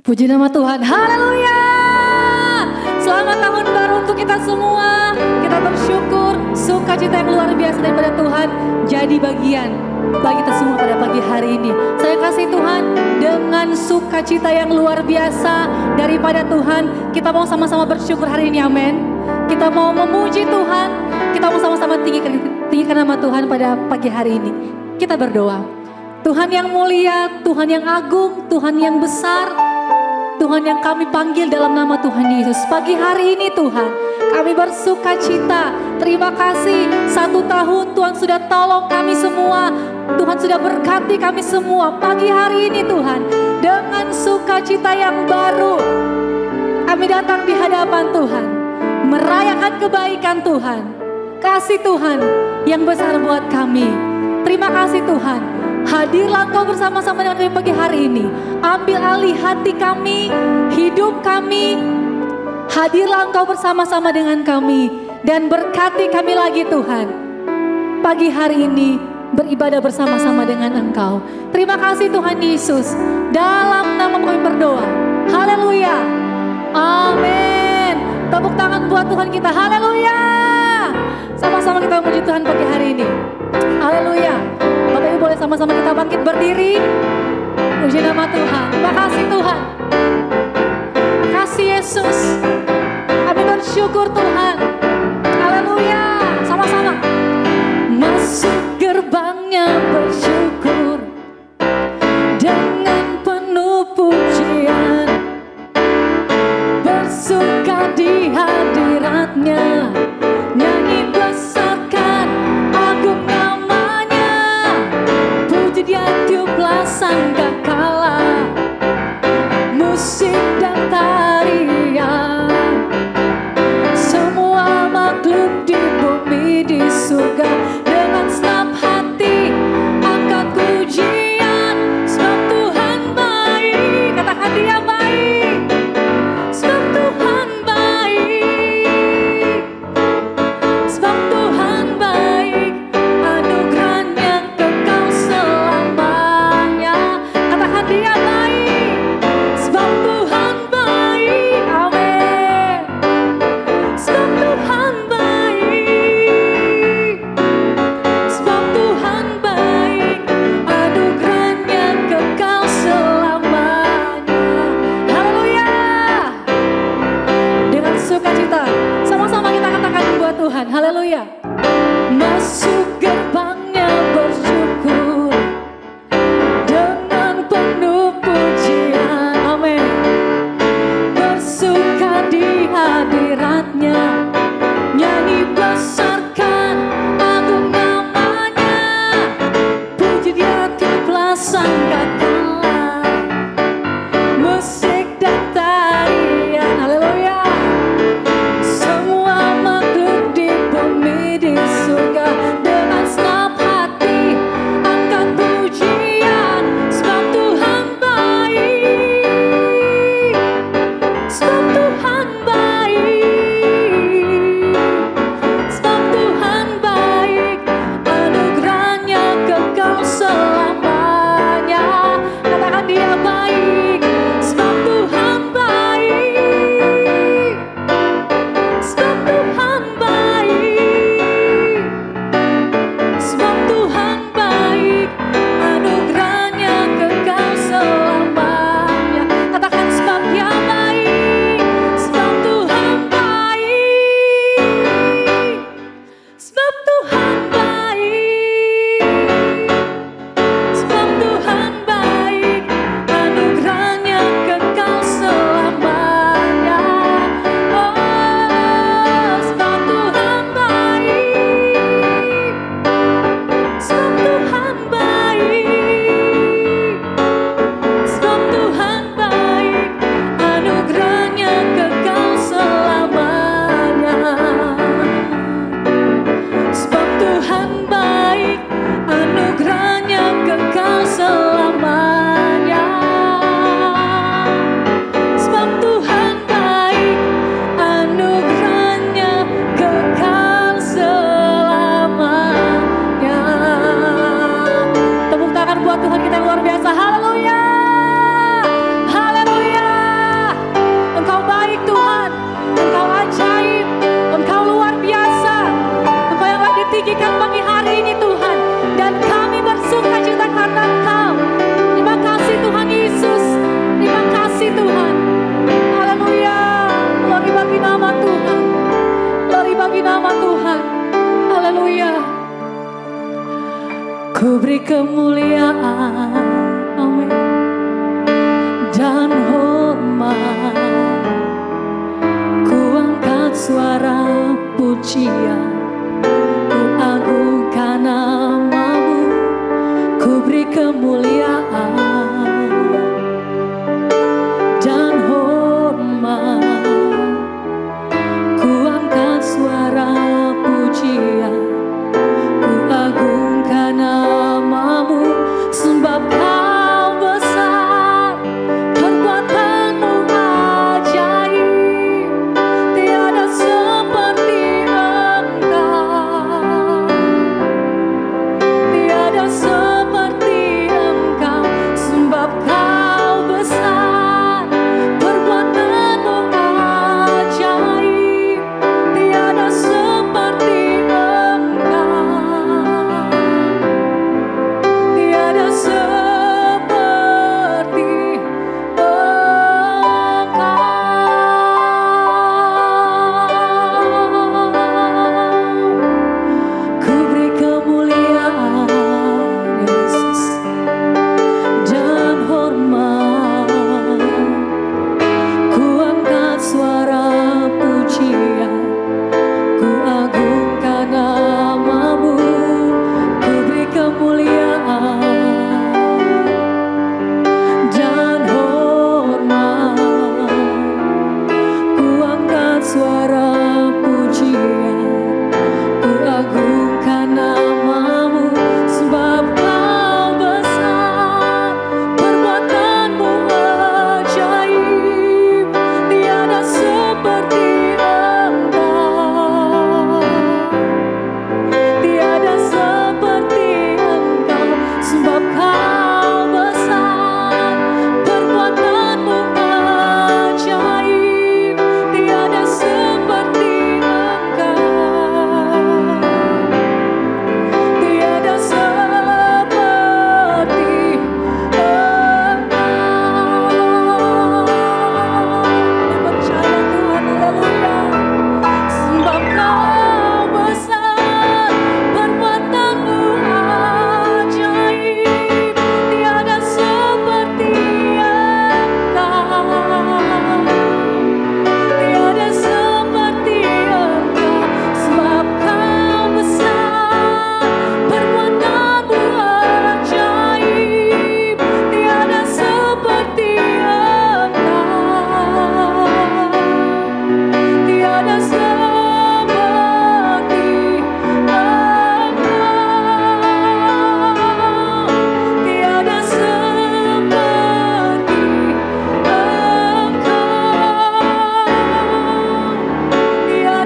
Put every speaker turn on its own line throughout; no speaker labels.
Puji nama Tuhan, haleluya. Selamat tahun baru untuk kita semua. Kita bersyukur, sukacita yang luar biasa daripada Tuhan jadi bagian bagi kita semua pada pagi hari ini. Saya kasih Tuhan dengan sukacita yang luar biasa daripada Tuhan. Kita mau sama-sama bersyukur hari ini, amin. Kita mau memuji Tuhan, kita mau sama-sama tinggikan nama Tuhan pada pagi hari ini. Kita berdoa. Tuhan yang mulia, Tuhan yang agung, Tuhan yang besar, Tuhan yang kami panggil dalam nama Tuhan Yesus. Pagi hari ini Tuhan, kami bersuka cita. Terima kasih 1 tahun Tuhan sudah tolong kami semua. Tuhan sudah berkati kami semua. Pagi hari ini Tuhan, dengan sukacita yang baru, kami datang di hadapan Tuhan, merayakan kebaikan Tuhan, kasih Tuhan yang besar buat kami. Terima kasih Tuhan. Hadirlah Engkau bersama-sama dengan kami pagi hari ini. Ambil alih hati kami, hidup kami. Hadirlah Engkau bersama-sama dengan kami. Dan berkati kami lagi Tuhan. Pagi hari ini beribadah bersama-sama dengan Engkau. Terima kasih Tuhan Yesus. Dalam nama kami berdoa. Haleluya. Amin. Tepuk tangan buat Tuhan kita. Haleluya. Sama-sama kita memuji Tuhan pagi hari ini. Haleluya. Bapak Ibu boleh sama-sama kita bangkit berdiri. Puji nama Tuhan. Terima kasih Tuhan. Terima kasih Yesus. Kami bersyukur Tuhan. Haleluya. Sama-sama. Masuk gerbangnya bersyukur dengan penuh pujian. Bersuka di hadiratnya. Nyanyi besarkan agung namanya. Puji dia tiuplah sangkakala. Musik dan tarian. Semua makhluk di bumi di surga. Dengan senang hati angkat pujian. Sebab Tuhan baik. Katakan dia baik. Sebab Tuhan baik. Sebab Tuhan baik. Anugerahnya kekal selamanya. Katakan dia baik. Sebab Tuhan baik. Amin. Sebab Tuhan baik. Sebab Tuhan baik. Anugerahnya kekal selamanya. kemuliaan, amin, dan hormat. Ku angkat suara pujian, ku agungkan namamu, ku beri kemuliaan dan hormat. Ku angkat suara pujian, ku agungkan namamu, sebab kau besar, perbuatanmu ajaib, tiada seperti engkau, tiada seperti engkau, sebab kau besar, perbuatanmu ajaib, tiada seperti engkau, tiada seperti engkau. Ku beri kemuliaan, Yesus, dan hormat. Ku angkat suara pujian, ku agungkan namamu, ku beri kemuliaan dan hormat. Ku angkat suara pujian, ku agungkan namamu, sebab kau besar, perbuatanmu ajaib, tiada seperti engkau, tiada seperti engkau, sebab kau besar, perbuatanmu ajaib, tiada seperti engkau, tiada seperti engkau. Percaya Tuhan, haleluya, sebab kau besar, perbuatanmu ajaib, tiada seperti engkau, tiada seperti engkau, sebab kau besar, perbuatanmu ajaib, tiada seperti engkau, tiada seperti engkau, tiada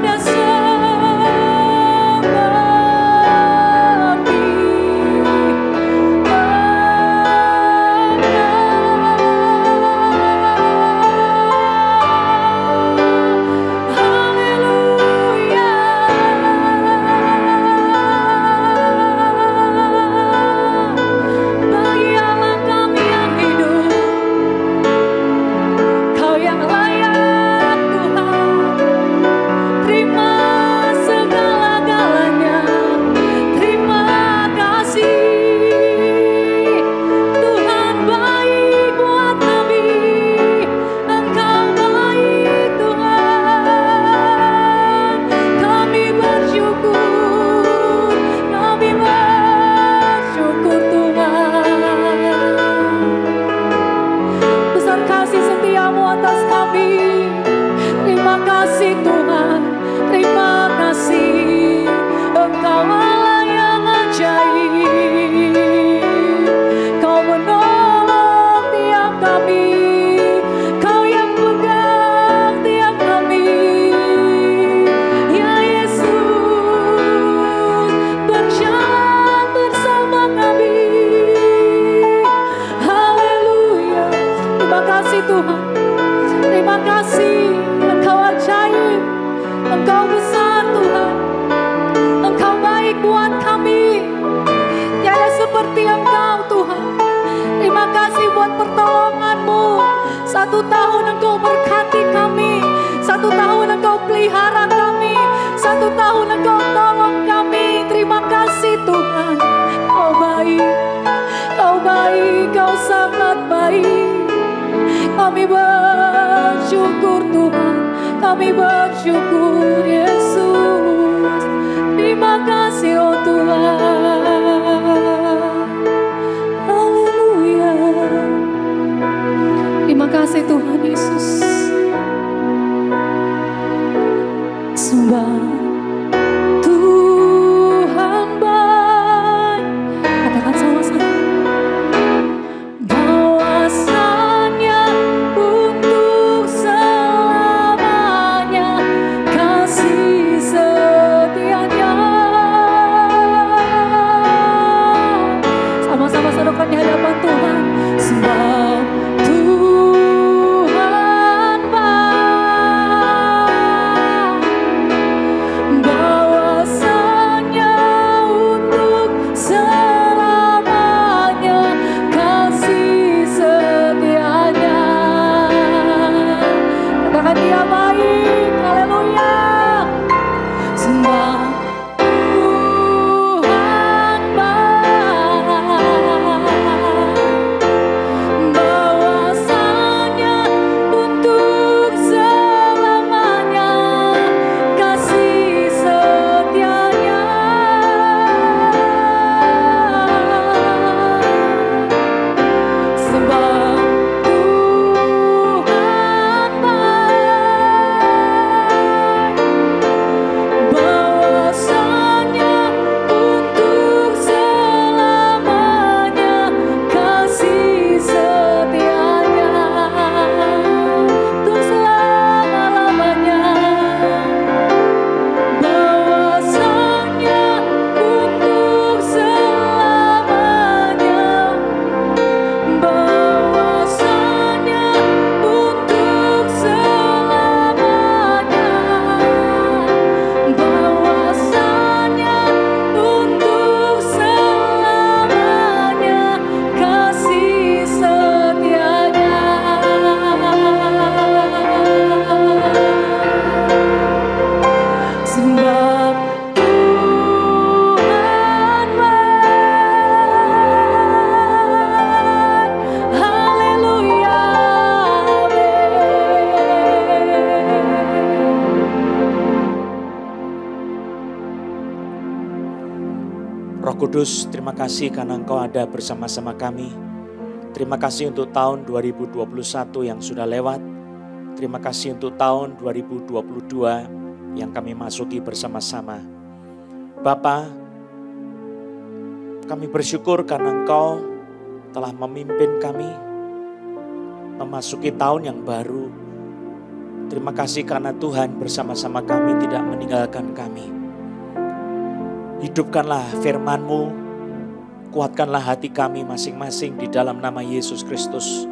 seperti engkau, tiada bagi Allah kami yang hidup, Kau yang layak Tuhan, terima segala-galanya, terima kasih. Tuhan baik buat kami, Engkau baik Tuhan, kami bersyukur, kami bersyukur Tuhan. Besar kasih setiamu atas kami, terima kasih Tuhan, terima kasih. Engkau Allah yang ajaib, Kau menolong tiap kami, Kau yang pegang tiap kami, ya Yesus, berjalan bersama kami. Haleluya, terima kasih Tuhan, terima kasih. Engkau ajaib, Engkau besar Tuhan, Engkau baik buat kami, tiada seperti Engkau Tuhan. Terima kasih buat pertolongan-Mu. 1 tahun Engkau berkati kami, 1 tahun Engkau pelihara kami, 1 tahun Engkau tolong kami. Terima kasih Tuhan, Kau baik. Kami bersyukur Tuhan, kami bersyukur Yesus. Terima kasih oh Tuhan. Haleluya. Terima kasih Tuhan Yesus. Sembah Tuhan baik. Katakan sama-sama. Bahwasanya untuk selamanya kasih setianya. Sama-sama serukan di hadapan Tuhan. Sembah Tuhan baik. Bahwasanya untuk selamanya kasih setianya. Katakan Dia baik. Haleluya. Sembah Tuhan baik. Bahwasanya untuk selamanya kasih setianya. Sembah Tuhan baik. Bahwasanya untuk selamanya kasih setianya. Untuk selama-lamanya. Bahwasanya untuk selamanya. Bahwasanya untuk selamanya. Bahwasanya untuk selamanya kasih setianya. Sembah Tuhan baik. Haleluya.
Roh Kudus, terima kasih karena Engkau ada bersama-sama kami. Terima kasih untuk tahun 2021 yang sudah lewat. Terima kasih untuk tahun 2022 yang kami masuki bersama-sama. Bapa, kami bersyukur karena Engkau telah memimpin kami memasuki tahun yang baru. Terima kasih karena Tuhan bersama-sama kami tidak meninggalkan kami. Hidupkanlah firman-Mu, kuatkanlah hati kami masing-masing di dalam nama Yesus Kristus.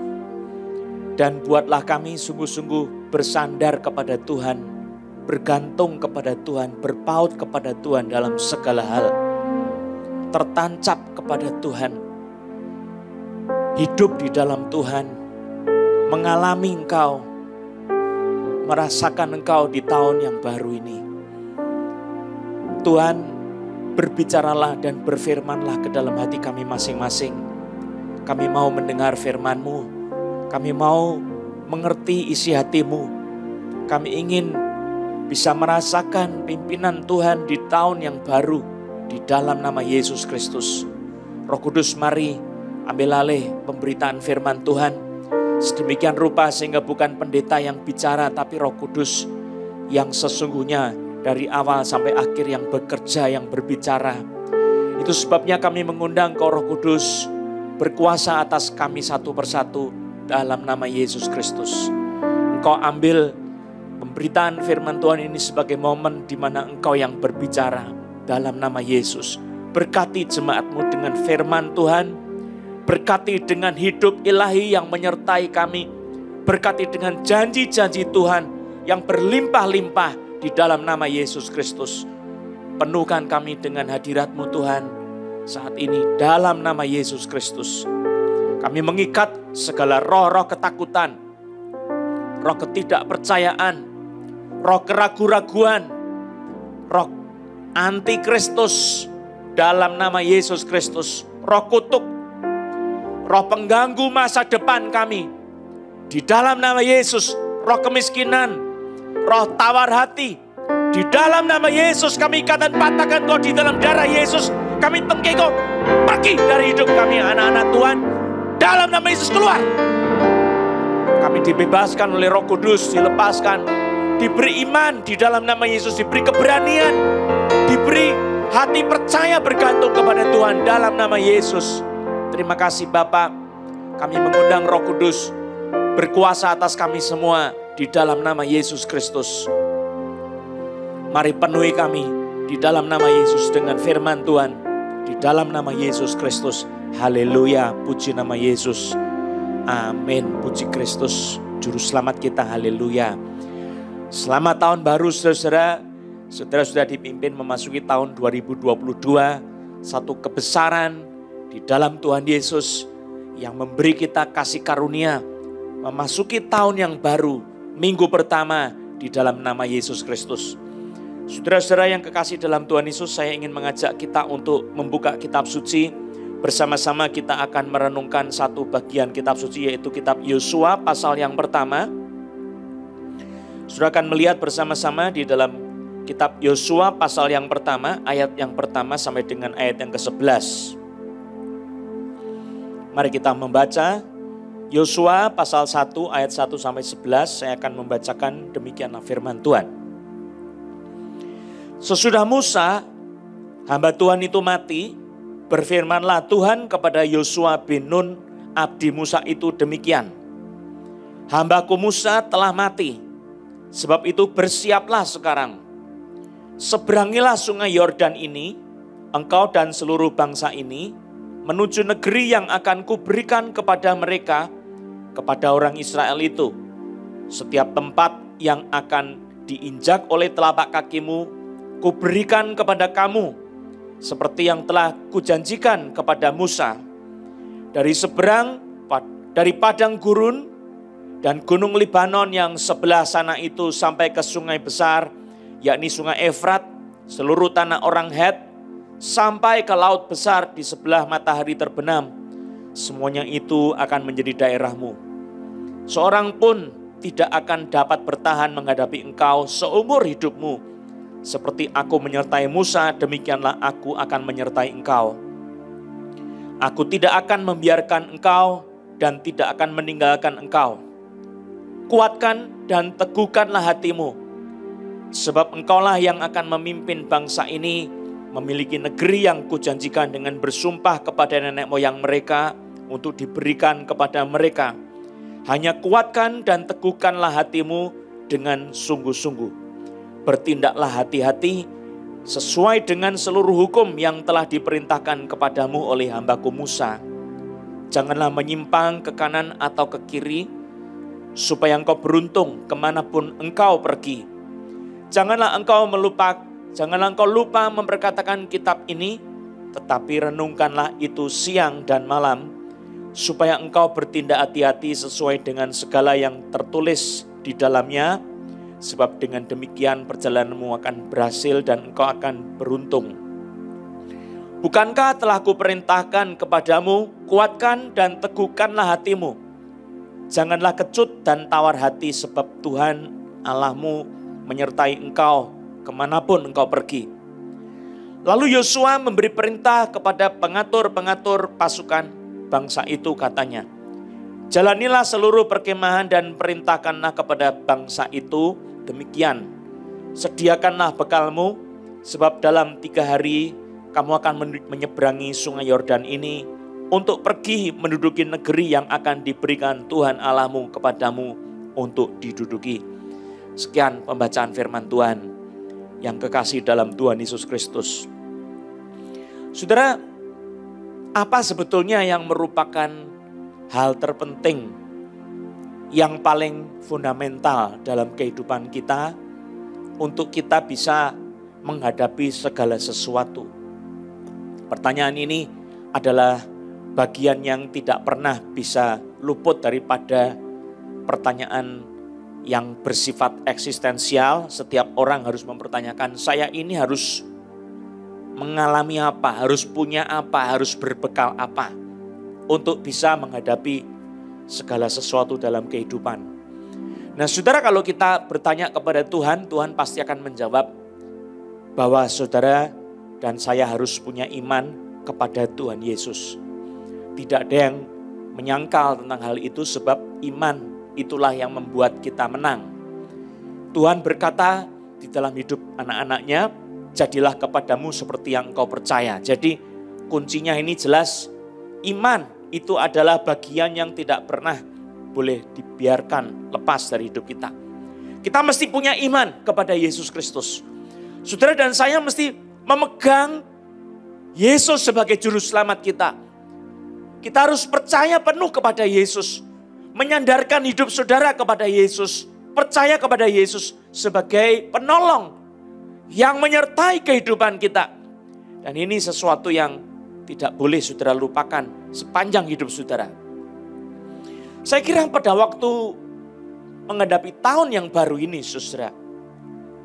Dan buatlah kami sungguh-sungguh bersandar kepada Tuhan, bergantung kepada Tuhan, berpaut kepada Tuhan dalam segala hal. Tertancap kepada Tuhan, hidup di dalam Tuhan, mengalami Engkau, merasakan Engkau di tahun yang baru ini. Tuhan, berbicaralah dan berfirmanlah ke dalam hati kami masing-masing. Kami mau mendengar firman-Mu. Kami mau mengerti isi hati-Mu. Kami ingin bisa merasakan pimpinan Tuhan di tahun yang baru. Di dalam nama Yesus Kristus. Roh Kudus, mari ambil alih pemberitaan firman Tuhan. Sedemikian rupa sehingga bukan pendeta yang bicara, tapi Roh Kudus yang sesungguhnya dari awal sampai akhir yang bekerja, yang berbicara. Itu sebabnya kami mengundang Kau Roh Kudus berkuasa atas kami satu persatu dalam nama Yesus Kristus. Engkau ambil pemberitaan firman Tuhan ini sebagai momen di mana Engkau yang berbicara dalam nama Yesus. Berkati jemaat-Mu dengan firman Tuhan. Berkati dengan hidup ilahi yang menyertai kami. Berkati dengan janji-janji Tuhan yang berlimpah-limpah di dalam nama Yesus Kristus. Penuhkan kami dengan hadirat-Mu Tuhan saat ini dalam nama Yesus Kristus. Kami mengikat segala roh-roh ketakutan, roh ketidakpercayaan, roh keraguan-raguan, roh antikristus dalam nama Yesus Kristus. Roh kutuk, roh pengganggu masa depan kami, Di dalam nama Yesus, roh kemiskinan, roh tawar hati, di dalam nama Yesus kami ikatan patahkan kau di dalam darah Yesus. Kami tengking kau pergi dari hidup kami anak-anak Tuhan. Dalam nama Yesus keluar. Kami dibebaskan oleh Roh Kudus, dilepaskan, diberi iman di dalam nama Yesus, diberi keberanian, diberi hati percaya bergantung kepada Tuhan dalam nama Yesus. Terima kasih Bapa, kami mengundang Roh Kudus berkuasa atas kami semua di dalam nama Yesus Kristus. Mari penuhi kami di dalam nama Yesus dengan firman Tuhan, di dalam nama Yesus Kristus. Haleluya, puji nama Yesus. Amin, puji Kristus, Juru Selamat kita, haleluya. Selamat tahun baru saudara. Saudara sudah dipimpin memasuki tahun 2022. Satu kebesaran di dalam Tuhan Yesus yang memberi kita kasih karunia. Memasuki tahun yang baru, minggu pertama di dalam nama Yesus Kristus. Saudara-saudara yang kekasih dalam Tuhan Yesus, saya ingin mengajak kita untuk membuka kitab suci. Bersama-sama kita akan merenungkan satu bagian kitab suci, yaitu kitab Yosua pasal yang pertama. Saudara akan melihat bersama-sama di dalam kitab Yosua pasal yang pertama, ayat yang pertama sampai dengan ayat yang ke-11. Mari kita membaca Yosua pasal 1 ayat 1 sampai 11. Saya akan membacakan demikianlah firman Tuhan. Sesudah Musa, hamba Tuhan itu mati, berfirmanlah Tuhan kepada Yosua bin Nun, abdi Musa itu demikian. Hambaku Musa telah mati, sebab itu bersiaplah sekarang. Seberangilah sungai Yordan ini, engkau dan seluruh bangsa ini, menuju negeri yang akan kuberikan kepada mereka, kepada orang Israel itu. Setiap tempat yang akan diinjak oleh telapak kakimu, kuberikan kepada kamu, seperti yang telah kujanjikan kepada Musa. Dari seberang, dari padang gurun dan gunung Libanon yang sebelah sana itu sampai ke sungai besar, yakni sungai Efrat, seluruh tanah orang Het, sampai ke laut besar di sebelah matahari terbenam. Semuanya itu akan menjadi daerahmu. Seorang pun tidak akan dapat bertahan menghadapi engkau seumur hidupmu. Seperti aku menyertai Musa, demikianlah aku akan menyertai engkau. Aku tidak akan membiarkan engkau dan tidak akan meninggalkan engkau. Kuatkan dan teguhkanlah hatimu, sebab engkaulah yang akan memimpin bangsa ini memiliki negeri yang kujanjikan dengan bersumpah kepada nenek moyang mereka untuk diberikan kepada mereka. Hanya kuatkan dan teguhkanlah hatimu dengan sungguh-sungguh. Bertindaklah hati-hati sesuai dengan seluruh hukum yang telah diperintahkan kepadamu oleh hambaku Musa. Janganlah menyimpang ke kanan atau ke kiri, supaya engkau beruntung kemanapun engkau pergi. Janganlah engkau lupa memperkatakan kitab ini, tetapi renungkanlah itu siang dan malam, supaya engkau bertindak hati-hati sesuai dengan segala yang tertulis di dalamnya. Sebab dengan demikian perjalananmu akan berhasil dan engkau akan beruntung. Bukankah telah kuperintahkan kepadamu, kuatkan dan teguhkanlah hatimu. Janganlah kecut dan tawar hati, sebab Tuhan Allahmu menyertai engkau kemanapun engkau pergi. Lalu Yosua memberi perintah kepada pengatur-pengatur pasukan bangsa itu, katanya, jalanilah seluruh perkemahan dan perintahkanlah kepada bangsa itu demikian. Sediakanlah bekalmu, sebab dalam 3 hari kamu akan menyeberangi sungai Yordan ini untuk pergi menduduki negeri yang akan diberikan Tuhan Allahmu kepadamu untuk diduduki. Sekian pembacaan firman Tuhan yang kekasih dalam Tuhan Yesus Kristus. Saudara, apa sebetulnya yang merupakan hal terpenting, yang paling fundamental dalam kehidupan kita untuk kita bisa menghadapi segala sesuatu? Pertanyaan ini adalah bagian yang tidak pernah bisa luput daripada pertanyaan yang bersifat eksistensial. Setiap orang harus mempertanyakan, saya ini harus mengalami apa, harus punya apa, harus berbekal apa untuk bisa menghadapi segala sesuatu dalam kehidupan. Nah saudara, kalau kita bertanya kepada Tuhan, Tuhan pasti akan menjawab bahwa saudara dan saya harus punya iman kepada Tuhan Yesus. Tidak ada yang menyangkal tentang hal itu, sebab iman itulah yang membuat kita menang. Tuhan berkata di dalam hidup anak-anaknya, jadilah kepadamu seperti yang engkau percaya. Jadi kuncinya ini jelas, iman itu adalah bagian yang tidak pernah boleh dibiarkan lepas dari hidup kita. Kita mesti punya iman kepada Yesus Kristus. Saudara dan saya mesti memegang Yesus sebagai juru selamat kita. Kita harus percaya penuh kepada Yesus. Menyandarkan hidup saudara kepada Yesus. Percaya kepada Yesus sebagai penolong yang menyertai kehidupan kita. Dan ini sesuatu yang tidak boleh saudara lupakan sepanjang hidup saudara. Saya kira pada waktu menghadapi tahun yang baru ini saudara,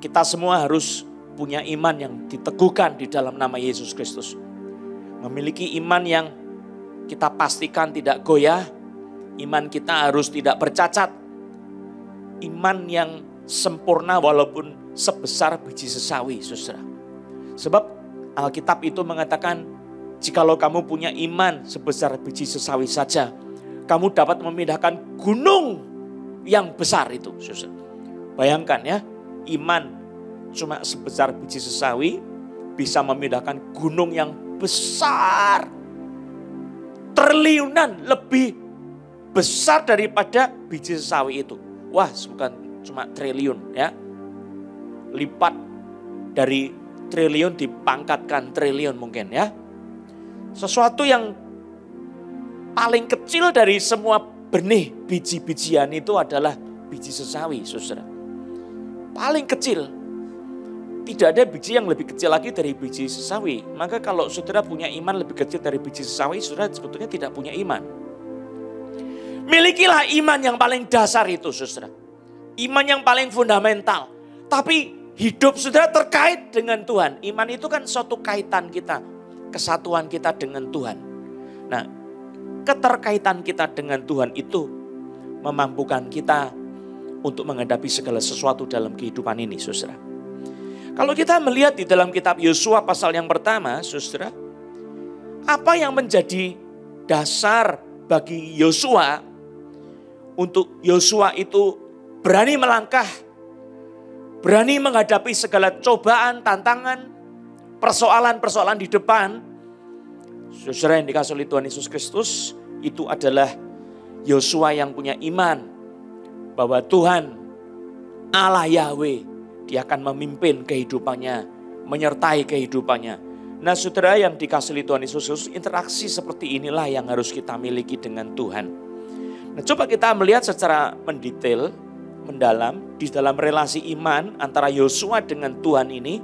kita semua harus punya iman yang diteguhkan di dalam nama Yesus Kristus. Memiliki iman yang kita pastikan tidak goyah. Iman kita harus tidak bercacat. Iman yang sempurna walaupun sebesar biji sesawi, saudara. Sebab Alkitab itu mengatakan, jikalau kamu punya iman sebesar biji sesawi saja, kamu dapat memindahkan gunung yang besar itu, saudara. Bayangkan ya, iman cuma sebesar biji sesawi bisa memindahkan gunung yang besar. Triliunan lebih besar daripada biji sesawi itu. Wah, bukan cuma triliun ya. Lipat dari triliun dipangkatkan triliun mungkin ya. Sesuatu yang paling kecil dari semua benih biji-bijian itu adalah biji sesawi, saudara. Paling kecil. Tidak ada biji yang lebih kecil lagi dari biji sesawi. Maka kalau saudara punya iman lebih kecil dari biji sesawi, saudara sebetulnya tidak punya iman. Milikilah iman yang paling dasar itu, saudara. Iman yang paling fundamental. Tapi hidup saudara terkait dengan Tuhan. Iman itu kan suatu kaitan kita, kesatuan kita dengan Tuhan. Nah, keterkaitan kita dengan Tuhan itu memampukan kita untuk menghadapi segala sesuatu dalam kehidupan ini, saudara. Kalau kita melihat di dalam kitab Yosua pasal yang pertama, saudara, apa yang menjadi dasar bagi Yosua untuk Yosua itu berani melangkah, berani menghadapi segala cobaan, tantangan, persoalan-persoalan di depan. Saudara yang dikasihi oleh Tuhan Yesus Kristus, itu adalah Yosua yang punya iman bahwa Tuhan Allah Yahweh, Dia akan memimpin kehidupannya, menyertai kehidupannya. Nah saudara yang dikasihi oleh Tuhan Yesus Kristus, interaksi seperti inilah yang harus kita miliki dengan Tuhan. Nah, coba kita melihat secara mendetail, mendalam, di dalam relasi iman antara Yosua dengan Tuhan ini,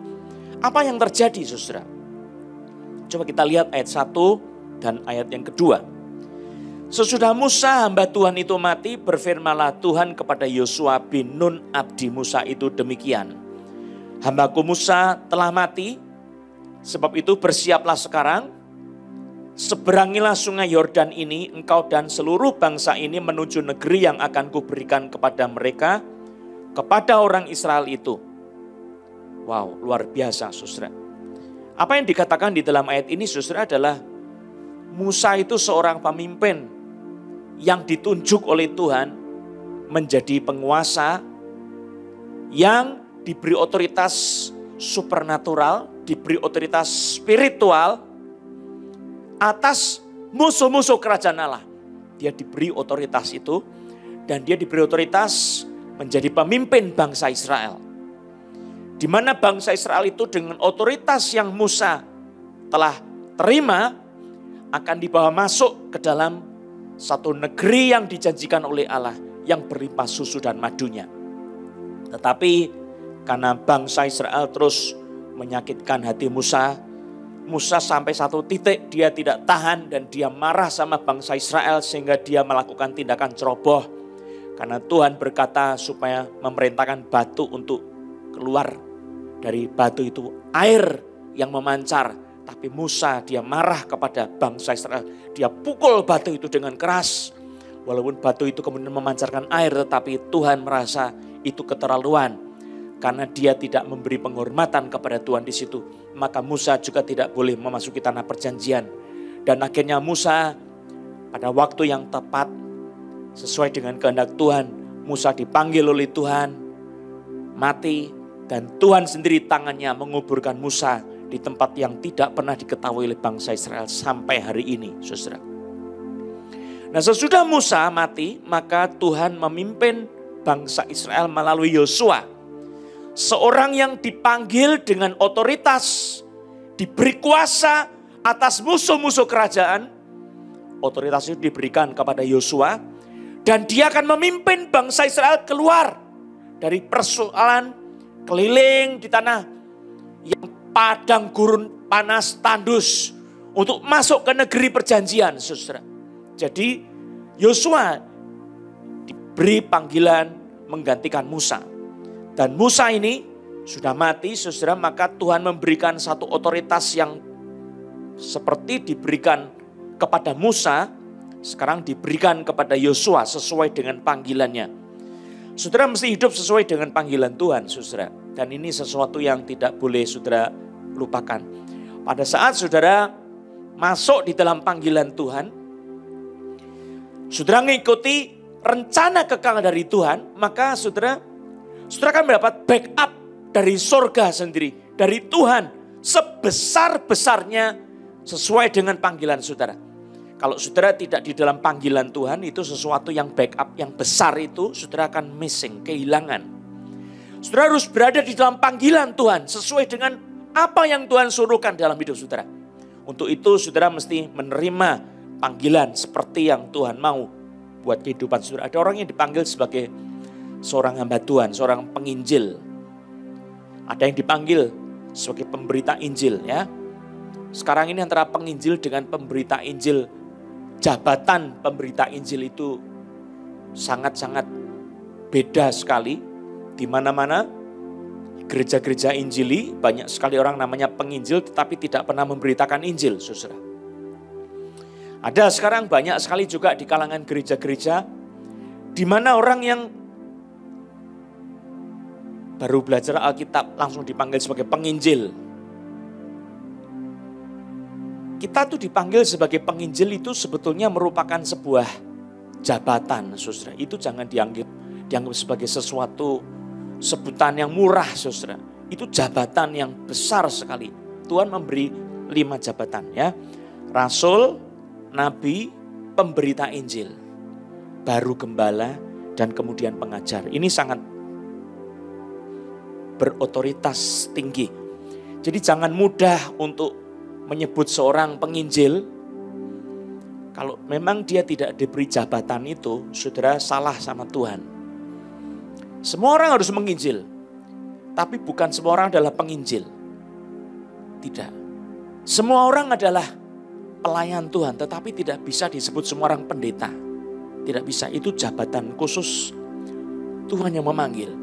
apa yang terjadi saudara? Coba kita lihat ayat 1 dan ayat yang kedua. Sesudah Musa hamba Tuhan itu mati, berfirmanlah Tuhan kepada Yosua bin Nun abdi Musa itu demikian. Hambaku Musa telah mati, sebab itu bersiaplah sekarang. Seberangilah sungai Yordan ini, engkau dan seluruh bangsa ini menuju negeri yang akan kuberikan kepada mereka, kepada orang Israel itu. Wow, luar biasa saudara. Apa yang dikatakan di dalam ayat ini saudara adalah Musa itu seorang pemimpin yang ditunjuk oleh Tuhan menjadi penguasa yang diberi otoritas supernatural, diberi otoritas spiritual atas musuh-musuh kerajaan Allah. Dia diberi otoritas itu dan dia diberi otoritas menjadi pemimpin bangsa Israel. Di mana bangsa Israel itu dengan otoritas yang Musa telah terima akan dibawa masuk ke dalam satu negeri yang dijanjikan oleh Allah yang berlimpah susu dan madunya. Tetapi karena bangsa Israel terus menyakitkan hati Musa, Musa sampai satu titik dia tidak tahan dan dia marah sama bangsa Israel sehingga dia melakukan tindakan ceroboh. Karena Tuhan berkata supaya memerintahkan batu untuk keluar dari batu itu air yang memancar. Tapi Musa dia marah kepada bangsa Israel. Dia pukul batu itu dengan keras. Walaupun batu itu kemudian memancarkan air, tetapi Tuhan merasa itu keterlaluan. Karena dia tidak memberi penghormatan kepada Tuhan di situ. Maka Musa juga tidak boleh memasuki tanah perjanjian. Dan akhirnya Musa pada waktu yang tepat sesuai dengan kehendak Tuhan, Musa dipanggil oleh Tuhan, mati, dan Tuhan sendiri tangannya menguburkan Musa di tempat yang tidak pernah diketahui oleh bangsa Israel sampai hari ini, saudara. Nah, sesudah Musa mati, maka Tuhan memimpin bangsa Israel melalui Yosua, seorang yang dipanggil dengan otoritas, diberi kuasa atas musuh-musuh kerajaan. Otoritas itu diberikan kepada Yosua, dan dia akan memimpin bangsa Israel keluar dari persoalan keliling di tanah yang padang gurun panas tandus untuk masuk ke negeri perjanjian, saudara. Jadi Yosua diberi panggilan menggantikan Musa. Dan Musa ini sudah mati, saudara, maka Tuhan memberikan satu otoritas yang seperti diberikan kepada Musa, sekarang diberikan kepada Yosua sesuai dengan panggilannya. Saudara mesti hidup sesuai dengan panggilan Tuhan, saudara. Dan ini sesuatu yang tidak boleh saudara lupakan. Pada saat saudara masuk di dalam panggilan Tuhan, saudara mengikuti rencana kekal dari Tuhan, maka saudara akan mendapat backup dari surga sendiri, dari Tuhan sebesar-besarnya sesuai dengan panggilan saudara. Kalau saudara tidak di dalam panggilan Tuhan, itu sesuatu yang backup yang besar itu saudara akan missing, kehilangan. Saudara harus berada di dalam panggilan Tuhan sesuai dengan apa yang Tuhan suruhkan dalam hidup saudara. Untuk itu saudara mesti menerima panggilan seperti yang Tuhan mau buat kehidupan saudara. Ada orang yang dipanggil sebagai seorang hamba Tuhan, seorang penginjil. Ada yang dipanggil sebagai pemberita Injil, ya. Sekarang ini antara penginjil dengan pemberita Injil, jabatan pemberita Injil itu sangat-sangat beda sekali. Di mana-mana gereja-gereja Injili banyak sekali orang namanya penginjil tetapi tidak pernah memberitakan Injil, saudara. Ada sekarang banyak sekali juga di kalangan gereja-gereja di mana orang yang baru belajar Alkitab langsung dipanggil sebagai penginjil. Kita tuh dipanggil sebagai penginjil itu sebetulnya merupakan sebuah jabatan, saudara. Itu jangan dianggap sebagai sesuatu sebutan yang murah, saudara. Itu jabatan yang besar sekali. Tuhan memberi 5 jabatan, ya. Rasul, nabi, pemberita Injil, baru gembala, dan kemudian pengajar. Ini sangat berotoritas tinggi. Jadi jangan mudah untuk menyebut seorang penginjil. Kalau memang dia tidak diberi jabatan itu, saudara salah sama Tuhan. Semua orang harus menginjil, tapi bukan semua orang adalah penginjil. Tidak. Semua orang adalah pelayan Tuhan, tetapi tidak bisa disebut semua orang pendeta. Tidak bisa, itu jabatan khusus Tuhan yang memanggil.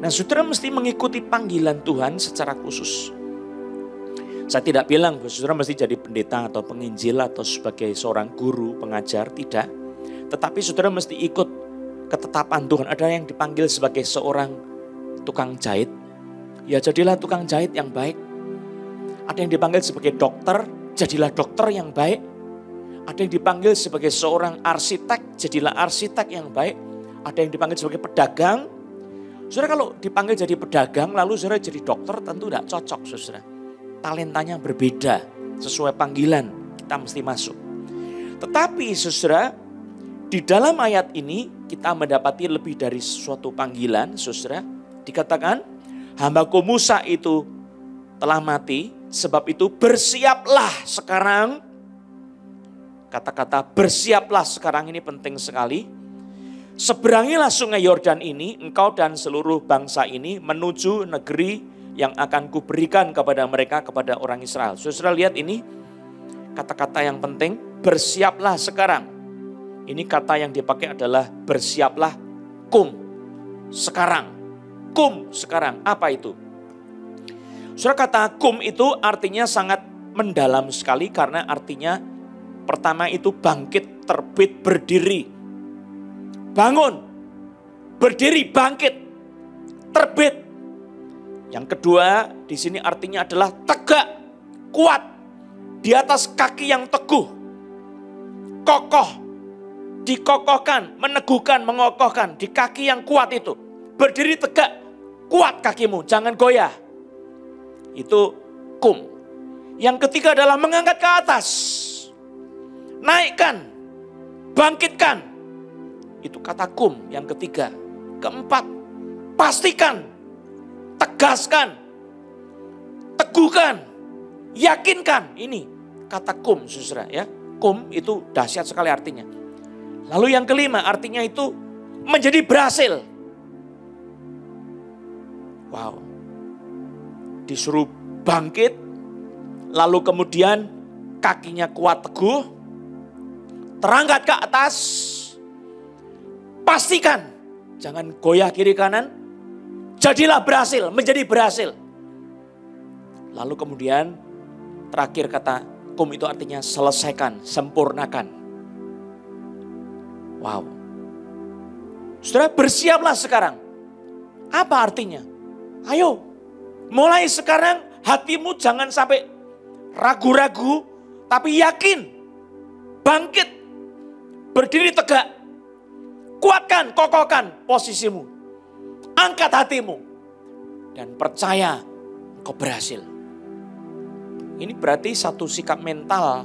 Nah, saudara mesti mengikuti panggilan Tuhan secara khusus. Saya tidak bilang saudara mesti jadi pendeta atau penginjil atau sebagai seorang guru, pengajar, tidak. Tetapi saudara mesti ikut ketetapan Tuhan. Ada yang dipanggil sebagai seorang tukang jahit, ya jadilah tukang jahit yang baik. Ada yang dipanggil sebagai dokter, jadilah dokter yang baik. Ada yang dipanggil sebagai seorang arsitek, jadilah arsitek yang baik. Ada yang dipanggil sebagai pedagang. Saudara kalau dipanggil jadi pedagang lalu saudara jadi dokter tentu tidak cocok, saudara. Talentanya berbeda, sesuai panggilan kita mesti masuk. Tetapi saudara, di dalam ayat ini kita mendapati lebih dari suatu panggilan, saudara. Dikatakan, hambaku Musa itu telah mati, sebab itu bersiaplah sekarang. Kata-kata bersiaplah sekarang ini penting sekali. Seberangilah sungai Yordan ini, engkau dan seluruh bangsa ini menuju negeri yang akan kuberikan kepada mereka, kepada orang Israel. Saudara lihat ini, kata-kata yang penting, bersiaplah sekarang. Ini kata yang dipakai adalah bersiaplah kum, sekarang. Kum, sekarang. Apa itu? Saudara, kata kum itu artinya sangat mendalam sekali karena artinya pertama itu bangkit, terbit, berdiri. bangun, berdiri, bangkit, terbit. Yang kedua di sini artinya adalah tegak, kuat, di atas kaki yang teguh, kokoh, dikokohkan, meneguhkan, mengokohkan di kaki yang kuat itu. Berdiri tegak, kuat kakimu, jangan goyah. Itu kum. Yang ketiga adalah mengangkat ke atas, naikkan, bangkitkan. Itu kata kum yang ketiga. Keempat, pastikan, tegaskan, teguhkan, yakinkan. Ini kata kum, saudara ya. Kum itu dahsyat sekali artinya. Lalu yang kelima artinya itu menjadi berhasil. Wow. Disuruh bangkit, lalu kemudian kakinya kuat teguh, terangkat ke atas, pastikan, jangan goyah kiri kanan, jadilah berhasil, menjadi berhasil. Lalu kemudian terakhir kata kum itu artinya selesaikan, sempurnakan. Wow. Saudara bersiaplah sekarang. Apa artinya? Ayo, mulai sekarang hatimu jangan sampai ragu-ragu, tapi yakin, bangkit, berdiri tegak, kuatkan, kokohkan posisimu, angkat hatimu, dan percaya engkau berhasil. Ini berarti satu sikap mental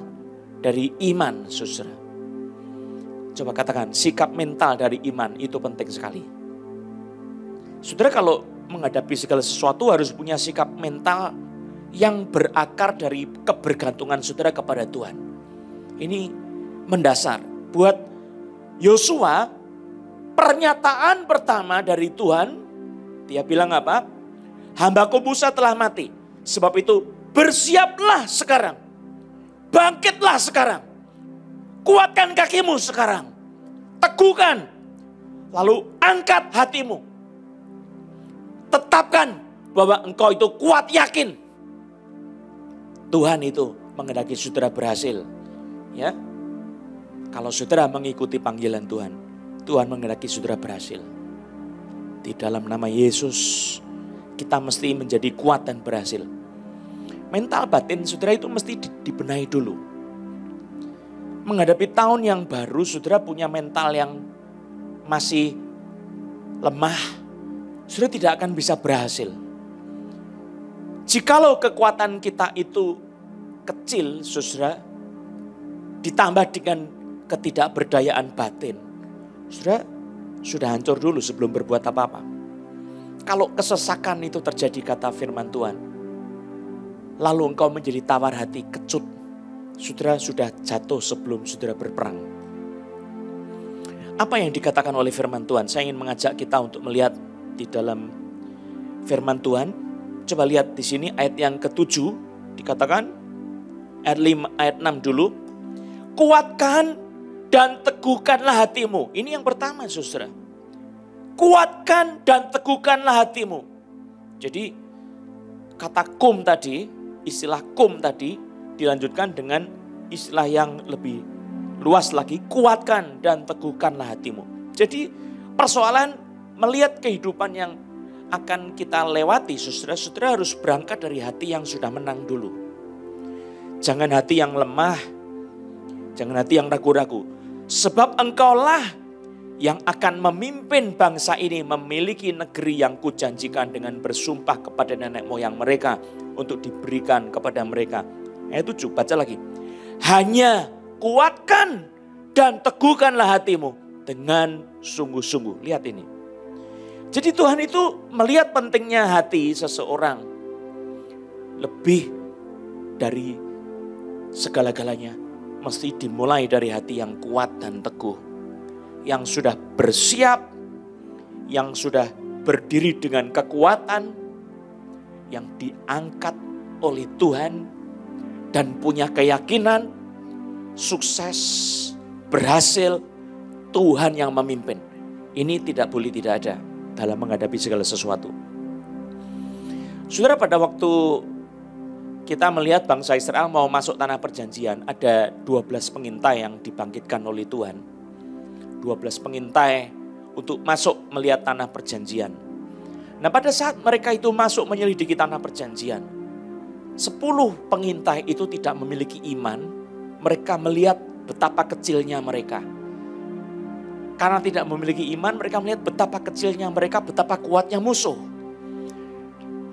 dari iman, saudara. Coba katakan, sikap mental dari iman itu penting sekali. Saudara kalau menghadapi segala sesuatu harus punya sikap mental yang berakar dari kebergantungan saudara kepada Tuhan. Ini mendasar. Buat Yosua, pernyataan pertama dari Tuhan, dia bilang apa? Hambaku Musa telah mati. Sebab itu bersiaplah sekarang. Bangkitlah sekarang. Kuatkan kakimu sekarang. Teguhkan. Lalu angkat hatimu. Tetapkan bahwa engkau itu kuat, yakin. Tuhan itu menghendaki saudara berhasil. Ya. Kalau saudara mengikuti panggilan Tuhan, Tuhan menghendaki saudara berhasil. Di dalam nama Yesus, kita mesti menjadi kuat dan berhasil. Mental batin saudara itu mesti dibenahi dulu. Menghadapi tahun yang baru, saudara punya mental yang masih lemah, saudara tidak akan bisa berhasil. Jikalau kekuatan kita itu kecil, saudara, ditambah dengan ketidakberdayaan batin, saudara sudah hancur dulu sebelum berbuat apa-apa. Kalau kesesakan itu terjadi, kata firman Tuhan, lalu engkau menjadi tawar hati, kecut, saudara sudah jatuh sebelum saudara berperang. Apa yang dikatakan oleh firman Tuhan? Saya ingin mengajak kita untuk melihat di dalam firman Tuhan. Coba lihat di sini ayat yang ke-7 dikatakan, ayat 6 dulu. Kuatkan dan teguhkanlah hatimu. Ini yang pertama, saudara. Kuatkan dan teguhkanlah hatimu. Jadi kata kum tadi, istilah kum tadi dilanjutkan dengan istilah yang lebih luas lagi. Kuatkan dan teguhkanlah hatimu. Jadi persoalan melihat kehidupan yang akan kita lewati, saudara-saudara harus berangkat dari hati yang sudah menang dulu. Jangan hati yang lemah, jangan hati yang ragu-ragu. Sebab engkaulah yang akan memimpin bangsa ini memiliki negeri yang kujanjikan dengan bersumpah kepada nenek moyang mereka untuk diberikan kepada mereka. Ayat 7, baca lagi. Hanya kuatkan dan teguhkanlah hatimu dengan sungguh-sungguh. Lihat ini. Jadi Tuhan itu melihat pentingnya hati seseorang lebih dari segala-galanya. Mesti dimulai dari hati yang kuat dan teguh. Yang sudah bersiap, yang sudah berdiri dengan kekuatan, yang diangkat oleh Tuhan dan punya keyakinan, sukses, berhasil, Tuhan yang memimpin. Ini tidak boleh tidak ada dalam menghadapi segala sesuatu. Saudara, pada waktu kita melihat bangsa Israel mau masuk tanah perjanjian, ada 12 pengintai yang dibangkitkan oleh Tuhan. 12 pengintai untuk masuk melihat tanah perjanjian. Nah, pada saat mereka itu masuk menyelidiki tanah perjanjian, 10 pengintai itu tidak memiliki iman. Mereka melihat betapa kecilnya mereka. Karena tidak memiliki iman, mereka melihat betapa kecilnya mereka, betapa kuatnya musuh.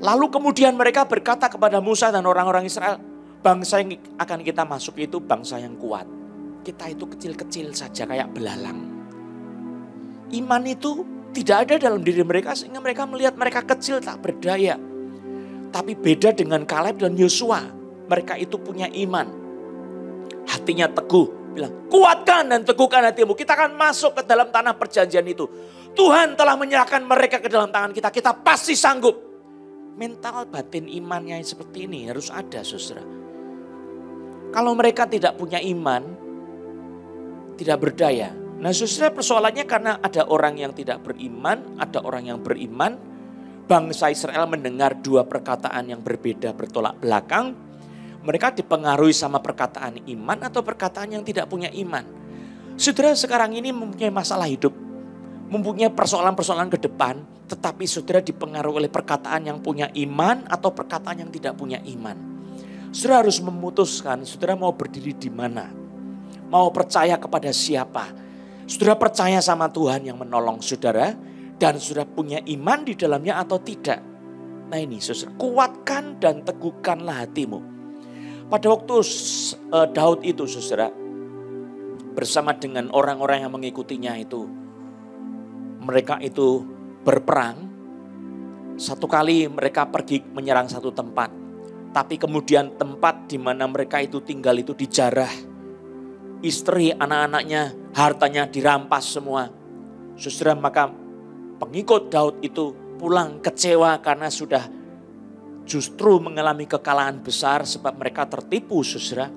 Lalu kemudian mereka berkata kepada Musa dan orang-orang Israel, bangsa yang akan kita masuk itu bangsa yang kuat. Kita itu kecil-kecil saja kayak belalang. Iman itu tidak ada dalam diri mereka sehingga mereka melihat mereka kecil tak berdaya. Tapi beda dengan Kaleb dan Yosua, mereka itu punya iman. Hatinya teguh, bilang kuatkan dan teguhkan hatimu. Kita akan masuk ke dalam tanah perjanjian itu. Tuhan telah menyerahkan mereka ke dalam tangan kita, kita pasti sanggup. Mental batin imannya seperti ini harus ada, saudara. Kalau mereka tidak punya iman, tidak berdaya. Nah, saudara, persoalannya karena ada orang yang tidak beriman, ada orang yang beriman. Bangsa Israel mendengar 2 perkataan yang berbeda bertolak belakang. Mereka dipengaruhi sama perkataan iman atau perkataan yang tidak punya iman. Saudara sekarang ini mempunyai masalah hidup, mempunyai persoalan-persoalan ke depan, tetapi saudara dipengaruhi oleh perkataan yang punya iman atau perkataan yang tidak punya iman. Saudara harus memutuskan, saudara mau berdiri di mana? Mau percaya kepada siapa? Saudara percaya sama Tuhan yang menolong saudara dan saudara punya iman di dalamnya atau tidak? Nah ini saudara, kuatkan dan teguhkanlah hatimu. Pada waktu Daud itu saudara, bersama dengan orang-orang yang mengikutinya itu, mereka itu berperang. Satu kali mereka pergi menyerang satu tempat. Tapi kemudian tempat di mana mereka itu tinggal itu dijarah. Istri, anak-anaknya, hartanya dirampas semua. Saudara, maka pengikut Daud itu pulang kecewa karena sudah justru mengalami kekalahan besar sebab mereka tertipu, saudara.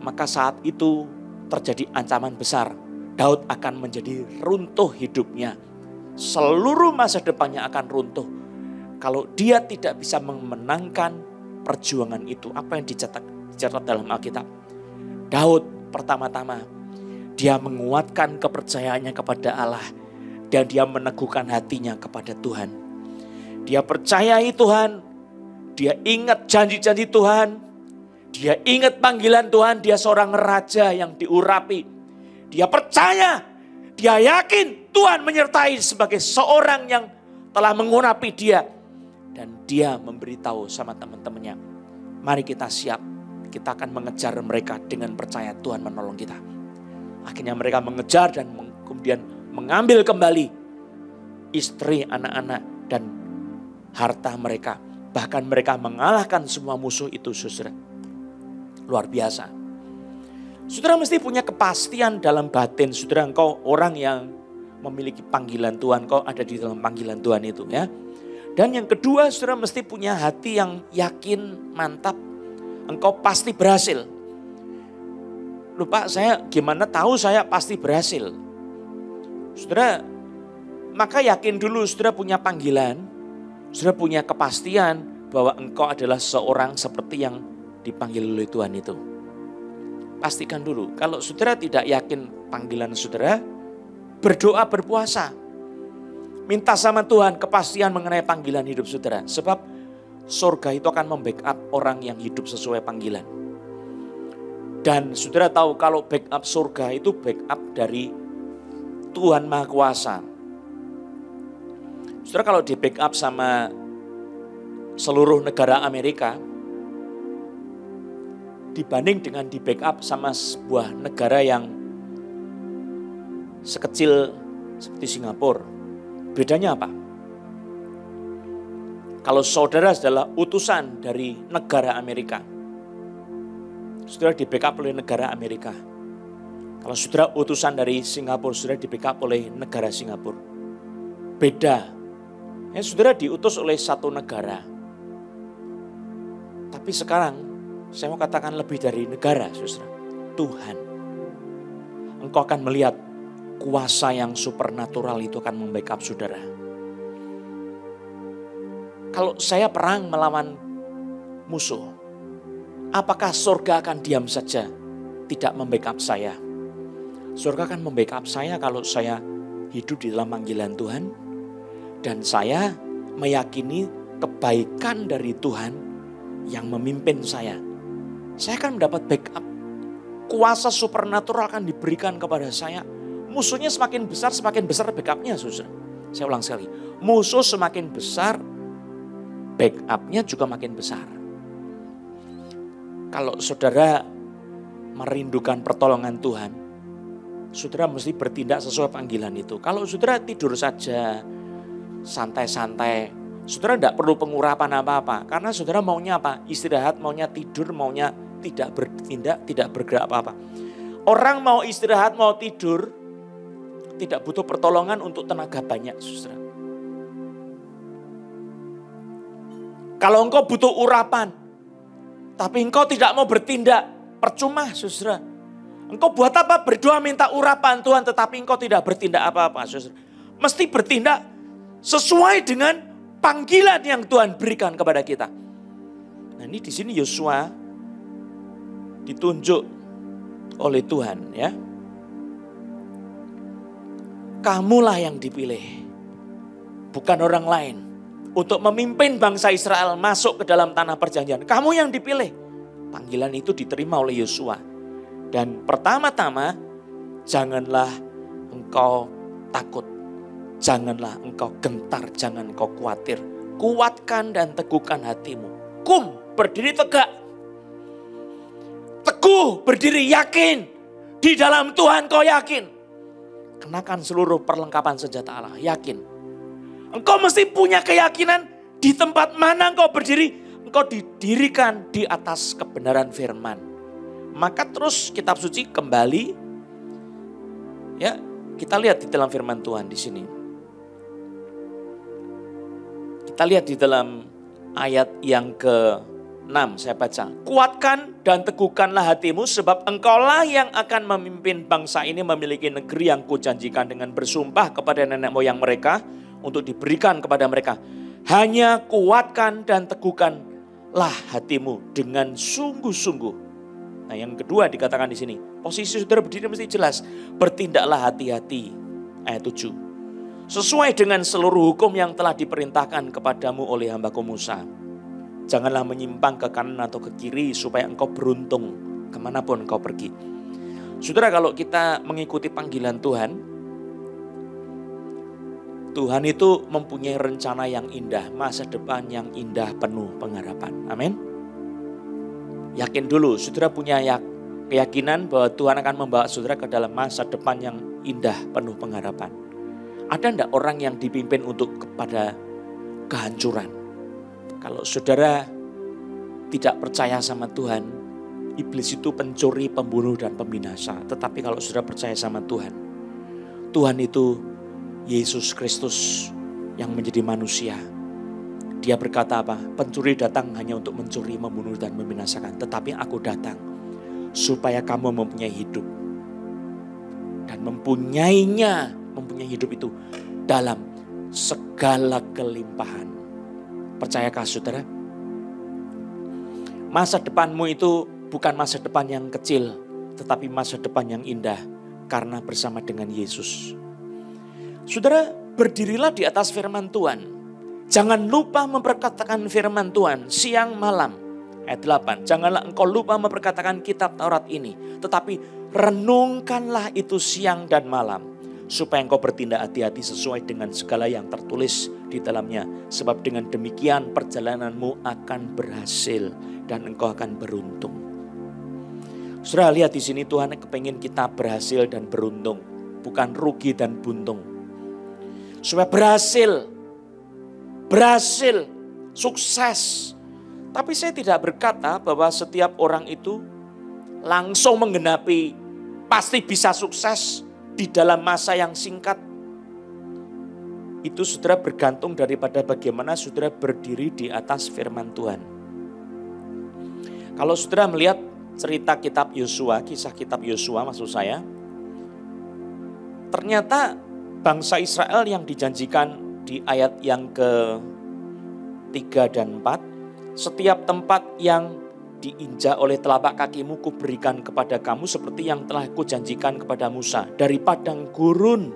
Maka saat itu terjadi ancaman besar. Daud akan menjadi runtuh hidupnya. Seluruh masa depannya akan runtuh. Kalau dia tidak bisa memenangkan perjuangan itu. Apa yang dicatat dalam Alkitab? Daud pertama-tama, dia menguatkan kepercayaannya kepada Allah. Dan dia meneguhkan hatinya kepada Tuhan. Dia percayai Tuhan. Dia ingat janji-janji Tuhan. Dia ingat panggilan Tuhan. Dia seorang raja yang diurapi. Dia percaya, dia yakin Tuhan menyertai sebagai seorang yang telah mengurapi dia. Dan dia memberitahu sama teman-temannya, mari kita siap, kita akan mengejar mereka dengan percaya Tuhan menolong kita. Akhirnya mereka mengejar dan kemudian mengambil kembali istri, anak-anak dan harta mereka. Bahkan mereka mengalahkan semua musuh itu, saudara. Luar biasa. Saudara mesti punya kepastian dalam batin. Saudara, engkau orang yang memiliki panggilan Tuhan. Engkau ada di dalam panggilan Tuhan itu ya. Dan yang kedua, saudara mesti punya hati yang yakin, mantap. Engkau pasti berhasil. Lupa saya gimana tahu saya pasti berhasil. Saudara, maka yakin dulu saudara punya panggilan. Saudara punya kepastian bahwa engkau adalah seorang seperti yang dipanggil oleh Tuhan itu. Pastikan dulu, kalau saudara tidak yakin panggilan saudara, berdoa, berpuasa. Minta sama Tuhan kepastian mengenai panggilan hidup saudara. Sebab surga itu akan membackup orang yang hidup sesuai panggilan. Dan saudara tahu kalau backup surga itu backup dari Tuhan Maha Kuasa. Saudara kalau di backup sama seluruh negara Amerika, dibanding dengan di backup sama sebuah negara yang sekecil seperti Singapura. Bedanya apa? Kalau saudara adalah utusan dari negara Amerika, saudara di backup oleh negara Amerika. Kalau saudara utusan dari Singapura, saudara di backup oleh negara Singapura. Beda. Ya, saudara diutus oleh satu negara. Tapi sekarang saya mau katakan lebih dari negara, saudara. Tuhan. Engkau akan melihat kuasa yang supernatural itu akan membackup saudara. Kalau saya perang melawan musuh, apakah surga akan diam saja tidak membackup saya? Surga akan membackup saya kalau saya hidup di dalam panggilan Tuhan. Dan saya meyakini kebaikan dari Tuhan yang memimpin saya. Saya akan mendapat backup. Kuasa supernatural akan diberikan kepada saya. Musuhnya semakin besar backupnya, saudara. Saya ulang sekali. Musuh semakin besar, backupnya juga makin besar. Kalau saudara merindukan pertolongan Tuhan, saudara mesti bertindak sesuai panggilan itu. Kalau saudara tidur saja, santai-santai, saudara tidak perlu pengurapan apa-apa. Karena saudara maunya apa? Istirahat, maunya tidur, maunya tidak bertindak, tidak bergerak apa-apa. Orang mau istirahat, mau tidur, tidak butuh pertolongan untuk tenaga banyak, saudara. Kalau engkau butuh urapan, tapi engkau tidak mau bertindak, percuma, saudara. Engkau buat apa? Berdoa minta urapan Tuhan, tetapi engkau tidak bertindak apa-apa, saudara. Mesti bertindak sesuai dengan panggilan yang Tuhan berikan kepada kita. Nah, ini di sini Yosua ditunjuk oleh Tuhan, ya. Kamulah yang dipilih, bukan orang lain, untuk memimpin bangsa Israel masuk ke dalam tanah perjanjian. Kamu yang dipilih. Panggilan itu diterima oleh Yosua. Dan pertama-tama, janganlah engkau takut. Janganlah engkau gentar, jangan engkau khawatir. Kuatkan dan teguhkan hatimu. Berdiri tegak. Teguh, berdiri yakin. Di dalam Tuhan kau yakin. Kenakan seluruh perlengkapan senjata Allah, yakin. Engkau mesti punya keyakinan di tempat mana engkau berdiri, engkau didirikan di atas kebenaran firman. Maka terus kitab suci kembali, ya kita lihat di dalam firman Tuhan di sini. Kita lihat di dalam ayat yang ke-6 saya baca. Kuatkan dan teguhkanlah hatimu sebab engkaulah yang akan memimpin bangsa ini memiliki negeri yang kujanjikan dengan bersumpah kepada nenek moyang mereka untuk diberikan kepada mereka. Hanya kuatkan dan teguhkanlah hatimu dengan sungguh-sungguh. Nah, yang kedua dikatakan di sini, posisi saudara berdiri mesti jelas. Bertindaklah hati-hati. Ayat 7. Sesuai dengan seluruh hukum yang telah diperintahkan kepadamu oleh hambaku Musa. Janganlah menyimpang ke kanan atau ke kiri supaya engkau beruntung kemanapun engkau pergi. Saudara, kalau kita mengikuti panggilan Tuhan, Tuhan itu mempunyai rencana yang indah, masa depan yang indah penuh pengharapan. Amin. Yakin dulu, saudara punya keyakinan bahwa Tuhan akan membawa saudara ke dalam masa depan yang indah penuh pengharapan. Ada enggak orang yang dipimpin untuk kepada kehancuran? Kalau saudara tidak percaya sama Tuhan, iblis itu pencuri, pembunuh, dan pembinasa. Tetapi kalau saudara percaya sama Tuhan, Tuhan itu Yesus Kristus yang menjadi manusia. Dia berkata apa? Pencuri datang hanya untuk mencuri, membunuh, dan membinasakan. Tetapi aku datang supaya kamu mempunyai hidup. Dan mempunyai hidup itu dalam segala kelimpahan. Percayakah saudara? Masa depanmu itu bukan masa depan yang kecil, tetapi masa depan yang indah karena bersama dengan Yesus. Saudara, berdirilah di atas firman Tuhan. Jangan lupa memperkatakan firman Tuhan siang malam. Ayat 8, janganlah engkau lupa memperkatakan kitab Taurat ini, tetapi renungkanlah itu siang dan malam. Supaya engkau bertindak hati-hati sesuai dengan segala yang tertulis di dalamnya. Sebab dengan demikian perjalananmu akan berhasil dan engkau akan beruntung. Saudara, lihat di sini Tuhan kepingin kita berhasil dan beruntung. Bukan rugi dan buntung. Supaya berhasil, sukses. Tapi saya tidak berkata bahwa setiap orang itu langsung menggenapi, pasti bisa sukses di dalam masa yang singkat. Itu saudara bergantung daripada bagaimana saudara berdiri di atas firman Tuhan. Kalau saudara melihat cerita kitab Yosua, kisah kitab Yosua maksud saya, ternyata bangsa Israel yang dijanjikan di ayat yang ke-3 dan 4, setiap tempat yang diinjak oleh telapak kakimu kuberikan kepada kamu seperti yang telah kujanjikan kepada Musa. Dari padang gurun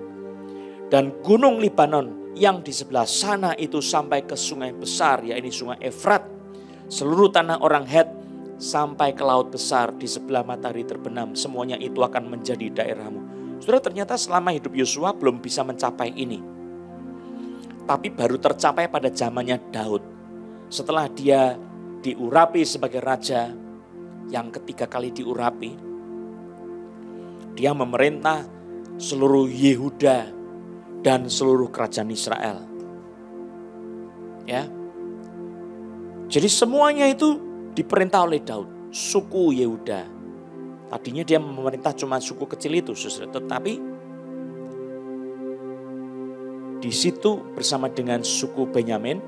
Dan gunung Libanon yang di sebelah sana itu sampai ke sungai besar, yaitu sungai Efrat. Seluruh tanah orang Het sampai ke laut besar di sebelah matahari terbenam. Semuanya itu akan menjadi daerahmu. Saudara, ternyata selama hidup Yosua belum bisa mencapai ini. Tapi baru tercapai pada zamannya Daud. Setelah dia diurapi sebagai raja, yang ketiga kali diurapi, dia memerintah seluruh Yehuda dan seluruh kerajaan Israel. Ya. Jadi semuanya itu diperintah oleh Daud, suku Yehuda. Tadinya dia memerintah cuma suku kecil itu, saudara, tetapi di situ bersama dengan suku Benyamin.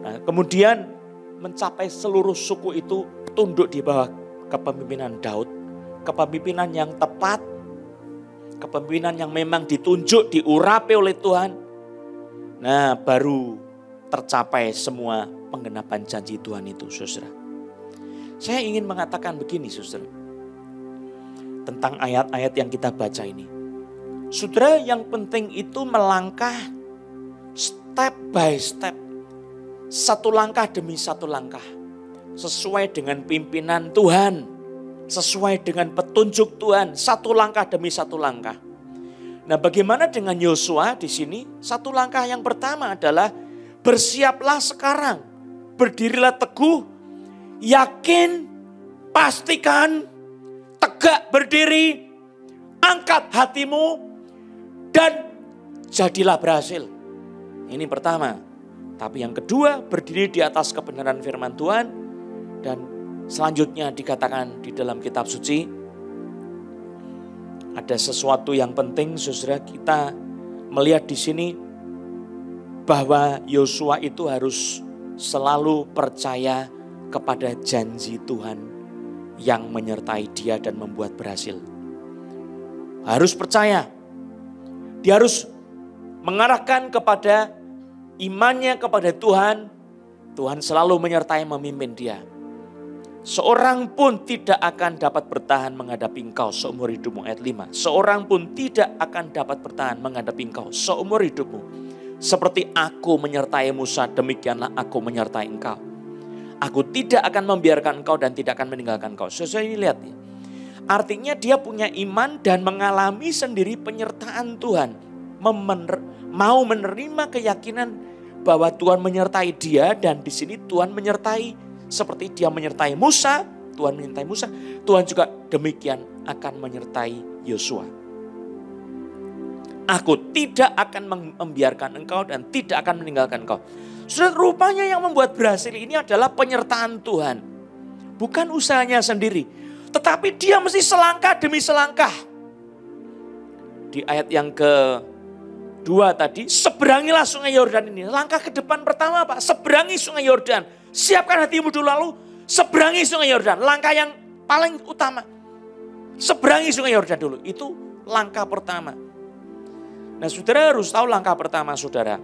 Nah, kemudian mencapai seluruh suku itu tunduk di bawah kepemimpinan Daud, kepemimpinan yang tepat, kepemimpinan yang memang ditunjuk, diurapi oleh Tuhan. Nah, baru tercapai semua penggenapan janji Tuhan itu, saudara. Saya ingin mengatakan begini, saudara, tentang ayat-ayat yang kita baca ini. Saudara, yang penting itu melangkah step by step, satu langkah demi satu langkah, sesuai dengan pimpinan Tuhan, sesuai dengan petunjuk Tuhan, satu langkah demi satu langkah. Nah, bagaimana dengan Yosua di sini? Satu langkah yang pertama adalah bersiaplah sekarang, berdirilah teguh, yakin, pastikan, tegak berdiri, angkat hatimu, dan jadilah berhasil. Ini pertama. Tapi yang kedua, berdiri di atas kebenaran firman Tuhan. Dan selanjutnya dikatakan di dalam kitab suci, ada sesuatu yang penting, saudara, kita melihat di sini bahwa Yosua itu harus selalu percaya kepada janji Tuhan yang menyertai dia dan membuat berhasil. Harus percaya. Dia harus mengarahkan kepada imannya kepada Tuhan. Tuhan selalu menyertai memimpin dia. Seorang pun tidak akan dapat bertahan menghadapi engkau seumur hidupmu. Ayat 5. Seorang pun tidak akan dapat bertahan menghadapi engkau seumur hidupmu. Seperti aku menyertai Musa, demikianlah aku menyertai engkau. Aku tidak akan membiarkan engkau dan tidak akan meninggalkan engkau. Saudara, ini lihat ya. Artinya dia punya iman dan mengalami sendiri penyertaan Tuhan. Mau menerima keyakinan bahwa Tuhan menyertai dia, dan di sini Tuhan menyertai seperti dia menyertai Musa, Tuhan menyertai Musa, Tuhan juga demikian akan menyertai Yosua. Aku tidak akan membiarkan engkau dan tidak akan meninggalkan engkau. Sudah, rupanya yang membuat berhasil ini adalah penyertaan Tuhan. Bukan usahanya sendiri. Tetapi dia mesti selangkah demi selangkah. Di ayat yang kedua tadi, seberangilah sungai Yordan ini. Langkah ke depan pertama apa? Seberangi sungai Yordan. Siapkan hatimu dulu, lalu seberangi sungai Yordan. Langkah yang paling utama. Seberangi sungai Yordan dulu. Itu langkah pertama. Nah, saudara harus tahu langkah pertama saudara.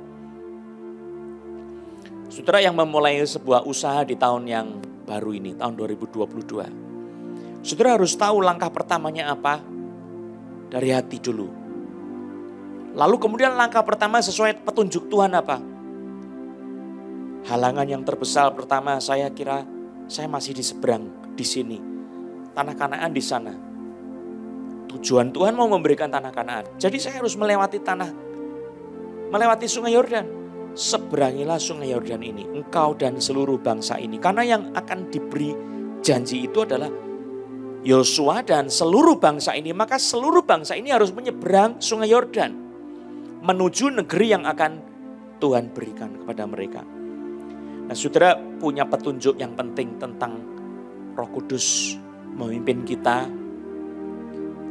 Saudara yang memulai sebuah usaha di tahun yang baru ini, tahun 2022. Saudara harus tahu langkah pertamanya apa? Dari hati dulu. Lalu kemudian langkah pertama sesuai petunjuk Tuhan apa? Halangan yang terbesar pertama saya kira saya masih di seberang di sini. Tanah Kanaan di sana. Tujuan Tuhan mau memberikan tanah Kanaan. Jadi saya harus melewati sungai Yordan. Seberangilah sungai Yordan ini, engkau dan seluruh bangsa ini. Karena yang akan diberi janji itu adalah Yosua dan seluruh bangsa ini. Maka seluruh bangsa ini harus menyeberang sungai Yordan. Menuju negeri yang akan Tuhan berikan kepada mereka. Nah, saudara punya petunjuk yang penting tentang Roh Kudus memimpin kita.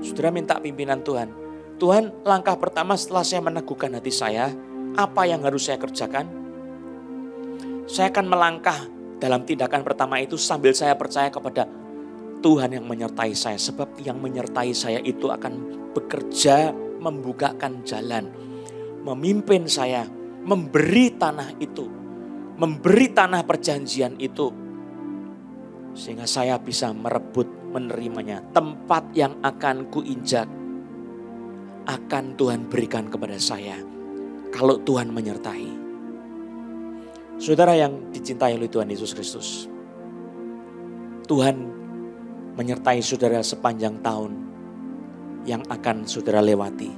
Saudara minta pimpinan Tuhan. Tuhan, langkah pertama setelah saya meneguhkan hati saya, apa yang harus saya kerjakan? Saya akan melangkah dalam tindakan pertama itu sambil saya percaya kepada Tuhan yang menyertai saya. Sebab yang menyertai saya itu akan bekerja membukakan jalan. Memimpin saya, memberi tanah itu. Memberi tanah perjanjian itu. Sehingga saya bisa merebut, menerimanya. Tempat yang akan kuinjak akan Tuhan berikan kepada saya kalau Tuhan menyertai. Saudara yang dicintai oleh Tuhan Yesus Kristus, Tuhan menyertai saudara sepanjang tahun yang akan saudara lewati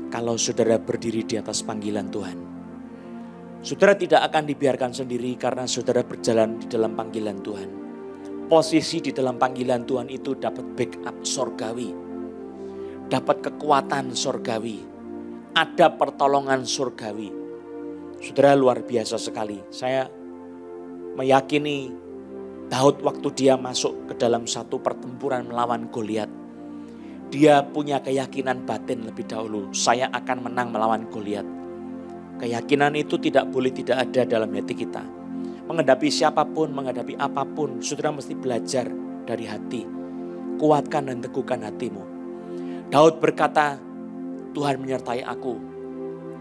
kalau saudara berdiri di atas panggilan Tuhan. Saudara tidak akan dibiarkan sendiri karena saudara berjalan di dalam panggilan Tuhan. Posisi di dalam panggilan Tuhan itu dapat backup sorgawi, dapat kekuatan sorgawi, ada pertolongan surgawi. Saudara, luar biasa sekali. Saya meyakini Daud waktu dia masuk ke dalam satu pertempuran melawan Goliat, dia punya keyakinan batin lebih dahulu, saya akan menang melawan Goliat. Keyakinan itu tidak boleh tidak ada dalam hati kita. Menghadapi siapapun, menghadapi apapun, saudara mesti belajar dari hati. Kuatkan dan teguhkan hatimu. Daud berkata, Tuhan menyertai aku,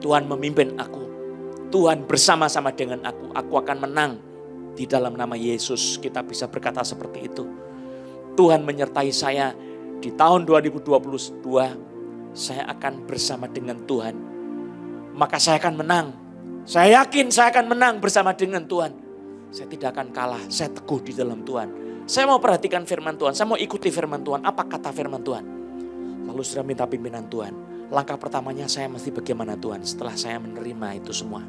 Tuhan memimpin aku, Tuhan bersama-sama dengan aku akan menang. Di dalam nama Yesus kita bisa berkata seperti itu. Tuhan menyertai saya di tahun 2022, saya akan bersama dengan Tuhan. Maka saya akan menang. Saya yakin saya akan menang bersama dengan Tuhan. Saya tidak akan kalah, saya teguh di dalam Tuhan. Saya mau perhatikan firman Tuhan, saya mau ikuti firman Tuhan. Apa kata firman Tuhan? Lalu sudah minta pimpinan Tuhan. Langkah pertamanya saya mesti bagaimana Tuhan setelah saya menerima itu semua.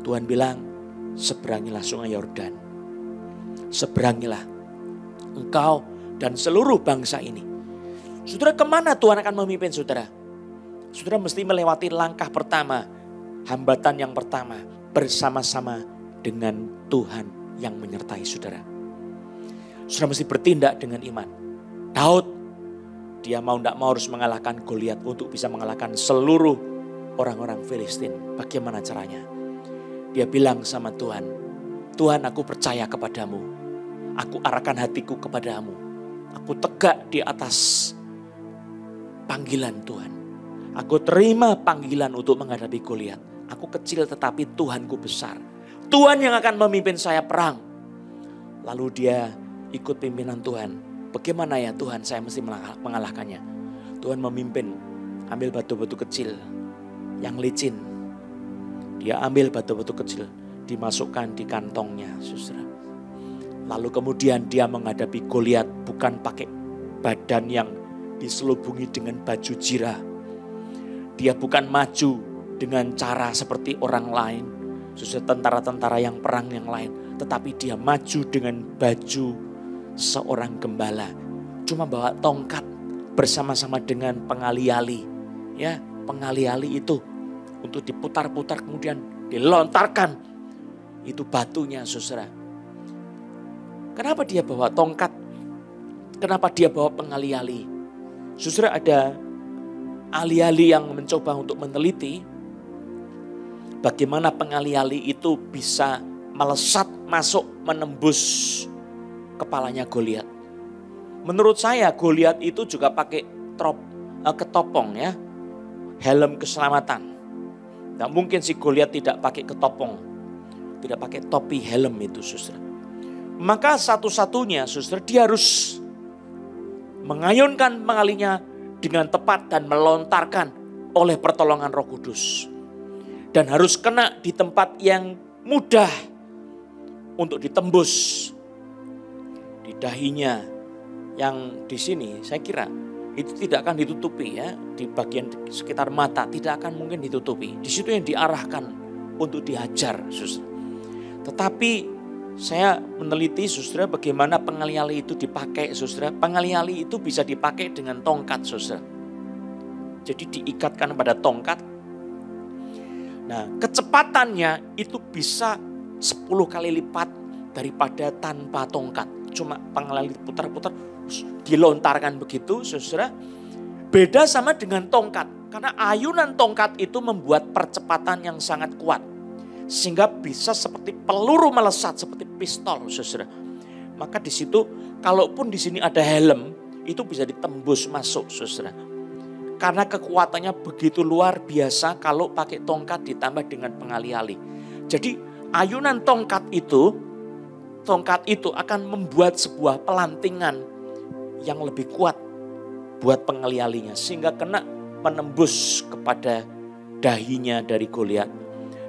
Tuhan bilang, seberangilah sungai Yordan. Seberangilah engkau dan seluruh bangsa ini. Saudara, kemana Tuhan akan memimpin saudara? Saudara mesti melewati langkah pertama, hambatan yang pertama, bersama-sama dengan Tuhan yang menyertai saudara. Saudara mesti bertindak dengan iman. Daud, dia mau tidak mau harus mengalahkan Goliat untuk bisa mengalahkan seluruh orang-orang Filistin. Bagaimana caranya? Dia bilang sama Tuhan, Tuhan, aku percaya kepadamu. Aku arahkan hatiku kepadamu. Aku tegak di atas panggilan Tuhan. Aku terima panggilan untuk menghadapi Goliat. Aku kecil tetapi Tuhanku besar. Tuhan yang akan memimpin saya perang. Lalu dia ikut pimpinan Tuhan. Bagaimana ya Tuhan, saya mesti mengalahkannya. Tuhan memimpin, ambil batu-batu kecil yang licin. Dia ambil batu-batu kecil, dimasukkan di kantongnya, saudara. Lalu kemudian dia menghadapi Goliat bukan pakai badan yang diselubungi dengan baju jirah. Dia bukan maju dengan cara seperti orang lain, saudara, tentara-tentara yang perang yang lain. Tetapi dia maju dengan baju seorang gembala. Cuma bawa tongkat bersama-sama dengan pengali-ali. Ya, pengali-ali itu untuk diputar-putar kemudian dilontarkan. Itu batunya, saudara. Kenapa dia bawa tongkat? Kenapa dia bawa pengali-ali? Saudara, ada ahli-ahli yang mencoba untuk meneliti bagaimana pengali-ali itu bisa melesat masuk menembus kepalanya Goliat. Menurut saya Goliat itu juga pakai ketopong ya, helm keselamatan. Tidak mungkin si Goliat tidak pakai ketopong, tidak pakai topi helm itu, saudara. Maka satu-satunya, saudara, dia harus mengayunkan pengalinya dengan tepat dan melontarkan oleh pertolongan Roh Kudus. Dan harus kena di tempat yang mudah untuk ditembus. Di dahinya yang di sini saya kira itu tidak akan ditutupi ya. Di bagian sekitar mata tidak akan mungkin ditutupi. Di situ yang diarahkan untuk dihajar, saudara. Tetapi saya meneliti, saudara, bagaimana pengali-ali itu dipakai, saudara. Pengali-ali itu bisa dipakai dengan tongkat, saudara. Jadi diikatkan pada tongkat. Nah, kecepatannya itu bisa 10 kali lipat daripada tanpa tongkat. Cuma pengali putar-putar, dilontarkan begitu, saudara. Beda sama dengan tongkat. Karena ayunan tongkat itu membuat percepatan yang sangat kuat. Sehingga bisa seperti peluru melesat, seperti pistol, saudara. Maka di situ, kalaupun di sini ada helm, itu bisa ditembus masuk, saudara. Karena kekuatannya begitu luar biasa kalau pakai tongkat ditambah dengan pengali-ali. Jadi ayunan tongkat itu akan membuat sebuah pelantingan yang lebih kuat buat pengali-alinya. Sehingga kena menembus kepada dahinya dari Goliat.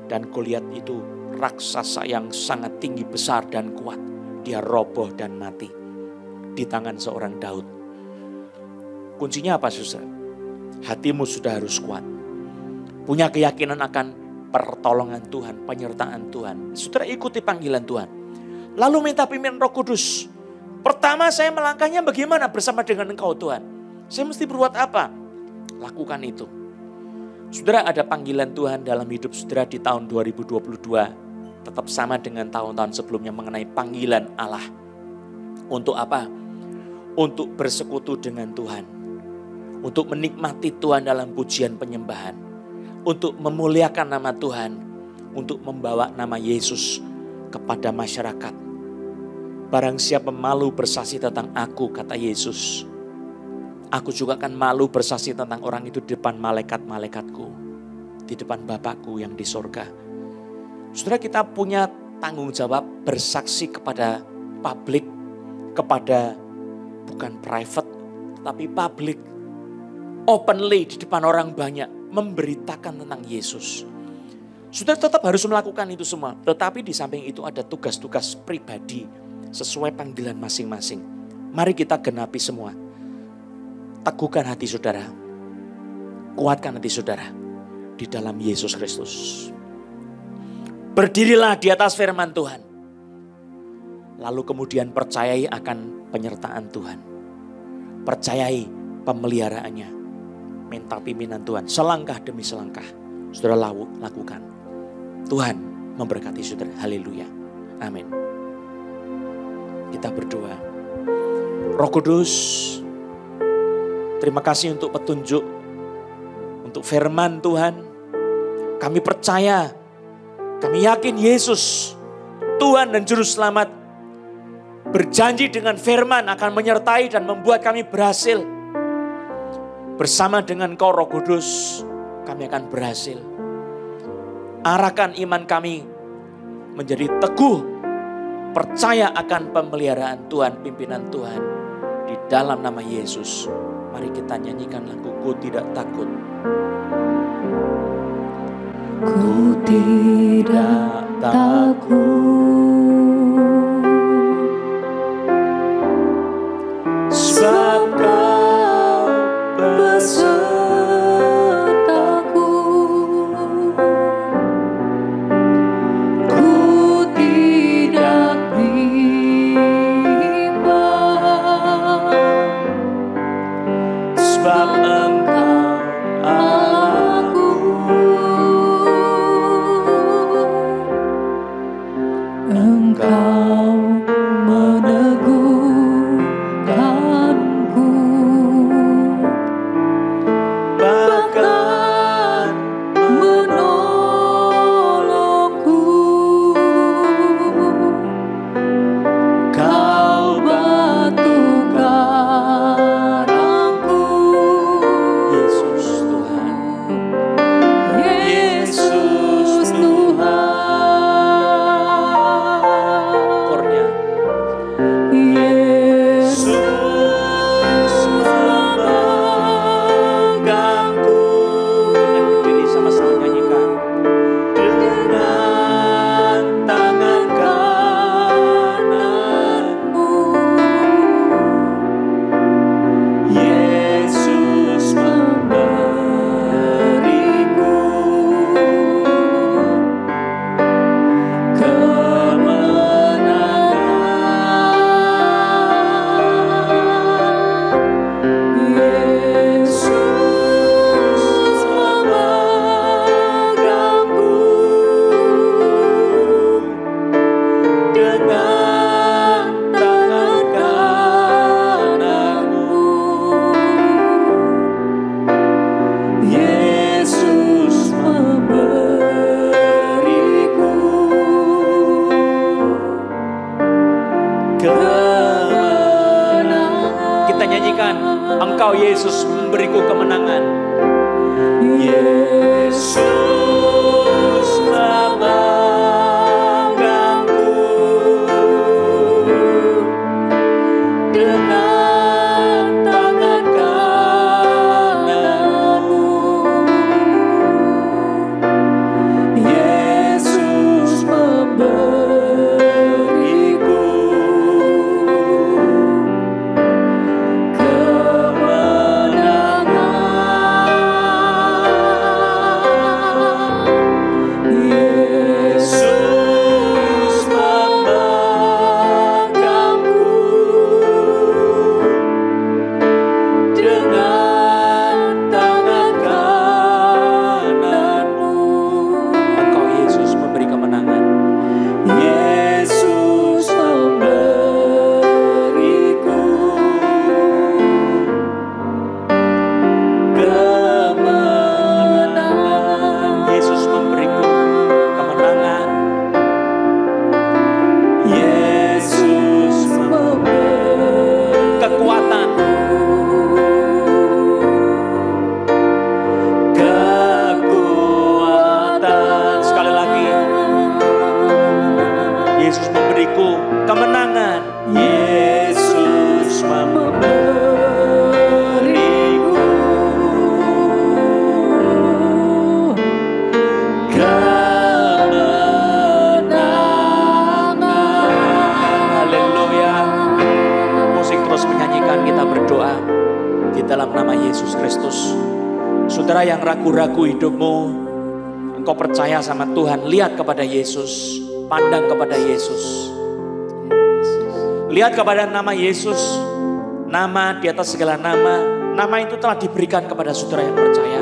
Dan Goliat itu raksasa yang sangat tinggi, besar dan kuat. Dia roboh dan mati di tangan seorang Daud. Kuncinya apa, saudara? Hatimu sudah harus kuat. Punya keyakinan akan pertolongan Tuhan, penyertaan Tuhan. Saudara ikuti panggilan Tuhan. Lalu minta pimpinan Roh Kudus. Pertama saya melangkahnya bagaimana bersama dengan Engkau Tuhan. Saya mesti berbuat apa? Lakukan itu. Saudara, ada panggilan Tuhan dalam hidup saudara di tahun 2022. Tetap sama dengan tahun-tahun sebelumnya mengenai panggilan Allah. Untuk apa? Untuk bersekutu dengan Tuhan. Untuk menikmati Tuhan dalam pujian penyembahan. Untuk memuliakan nama Tuhan. Untuk membawa nama Yesus kepada masyarakat. Barang siapa malu bersaksi tentang aku, kata Yesus, aku juga akan malu bersaksi tentang orang itu di depan malaikat-malaikatku. Di depan Bapakku yang di sorga. Saudara, kita punya tanggung jawab bersaksi kepada publik. Kepada bukan private tapi publik. Openly di depan orang banyak. Memberitakan tentang Yesus. Saudara tetap harus melakukan itu semua. Tetapi di samping itu ada tugas-tugas pribadi. Sesuai panggilan masing-masing. Mari kita genapi semua. Teguhkan hati saudara. Kuatkan hati saudara. Di dalam Yesus Kristus. Berdirilah di atas firman Tuhan. Lalu kemudian percayai akan penyertaan Tuhan. Percayai pemeliharaannya. Minta pimpinan Tuhan. Selangkah demi selangkah. Saudara lakukan. Tuhan memberkati saudara. Haleluya. Amin. Kita berdoa. Roh Kudus, terima kasih untuk petunjuk, untuk firman Tuhan. Kami percaya, kami yakin Yesus, Tuhan dan Juru Selamat, berjanji dengan firman akan menyertai dan membuat kami berhasil. Bersama dengan Kau Roh Kudus, kami akan berhasil. Arahkan iman kami menjadi teguh, percaya akan pemeliharaan Tuhan, pimpinan Tuhan. Di dalam nama Yesus, mari kita nyanyikan lagu Ku Tidak Takut.
Ku tidak takut,
sebab Kau
besertaku. Ku tidak bimbang,
sebab Engkau
Allahku. Engkau meneguhkanku,
bahkan
menolongku. Kau batu karangku,
Yesus Tuhan.
Yesus Tuhan.
Kornya.
Yesus memegangku.
Dengan berdiri sama-sama nyanyikan.
Dengan tangan kananmu, Yesus memberiku kemenangan. Yesus memegangku dengan tangan kananmu. Yesus memberiku kemenangan.
Kita nyanyikan, Engkau Yesus memberiku kemenangan.
Yesus memegangku dengan tangan kananmu.
dalam nama Yesus Kristus. Saudara yang ragu-ragu hidupmu, engkau percaya sama Tuhan, lihat kepada Yesus, pandang kepada Yesus. Lihat kepada nama Yesus, nama di atas segala nama. Nama itu telah diberikan kepada saudara yang percaya.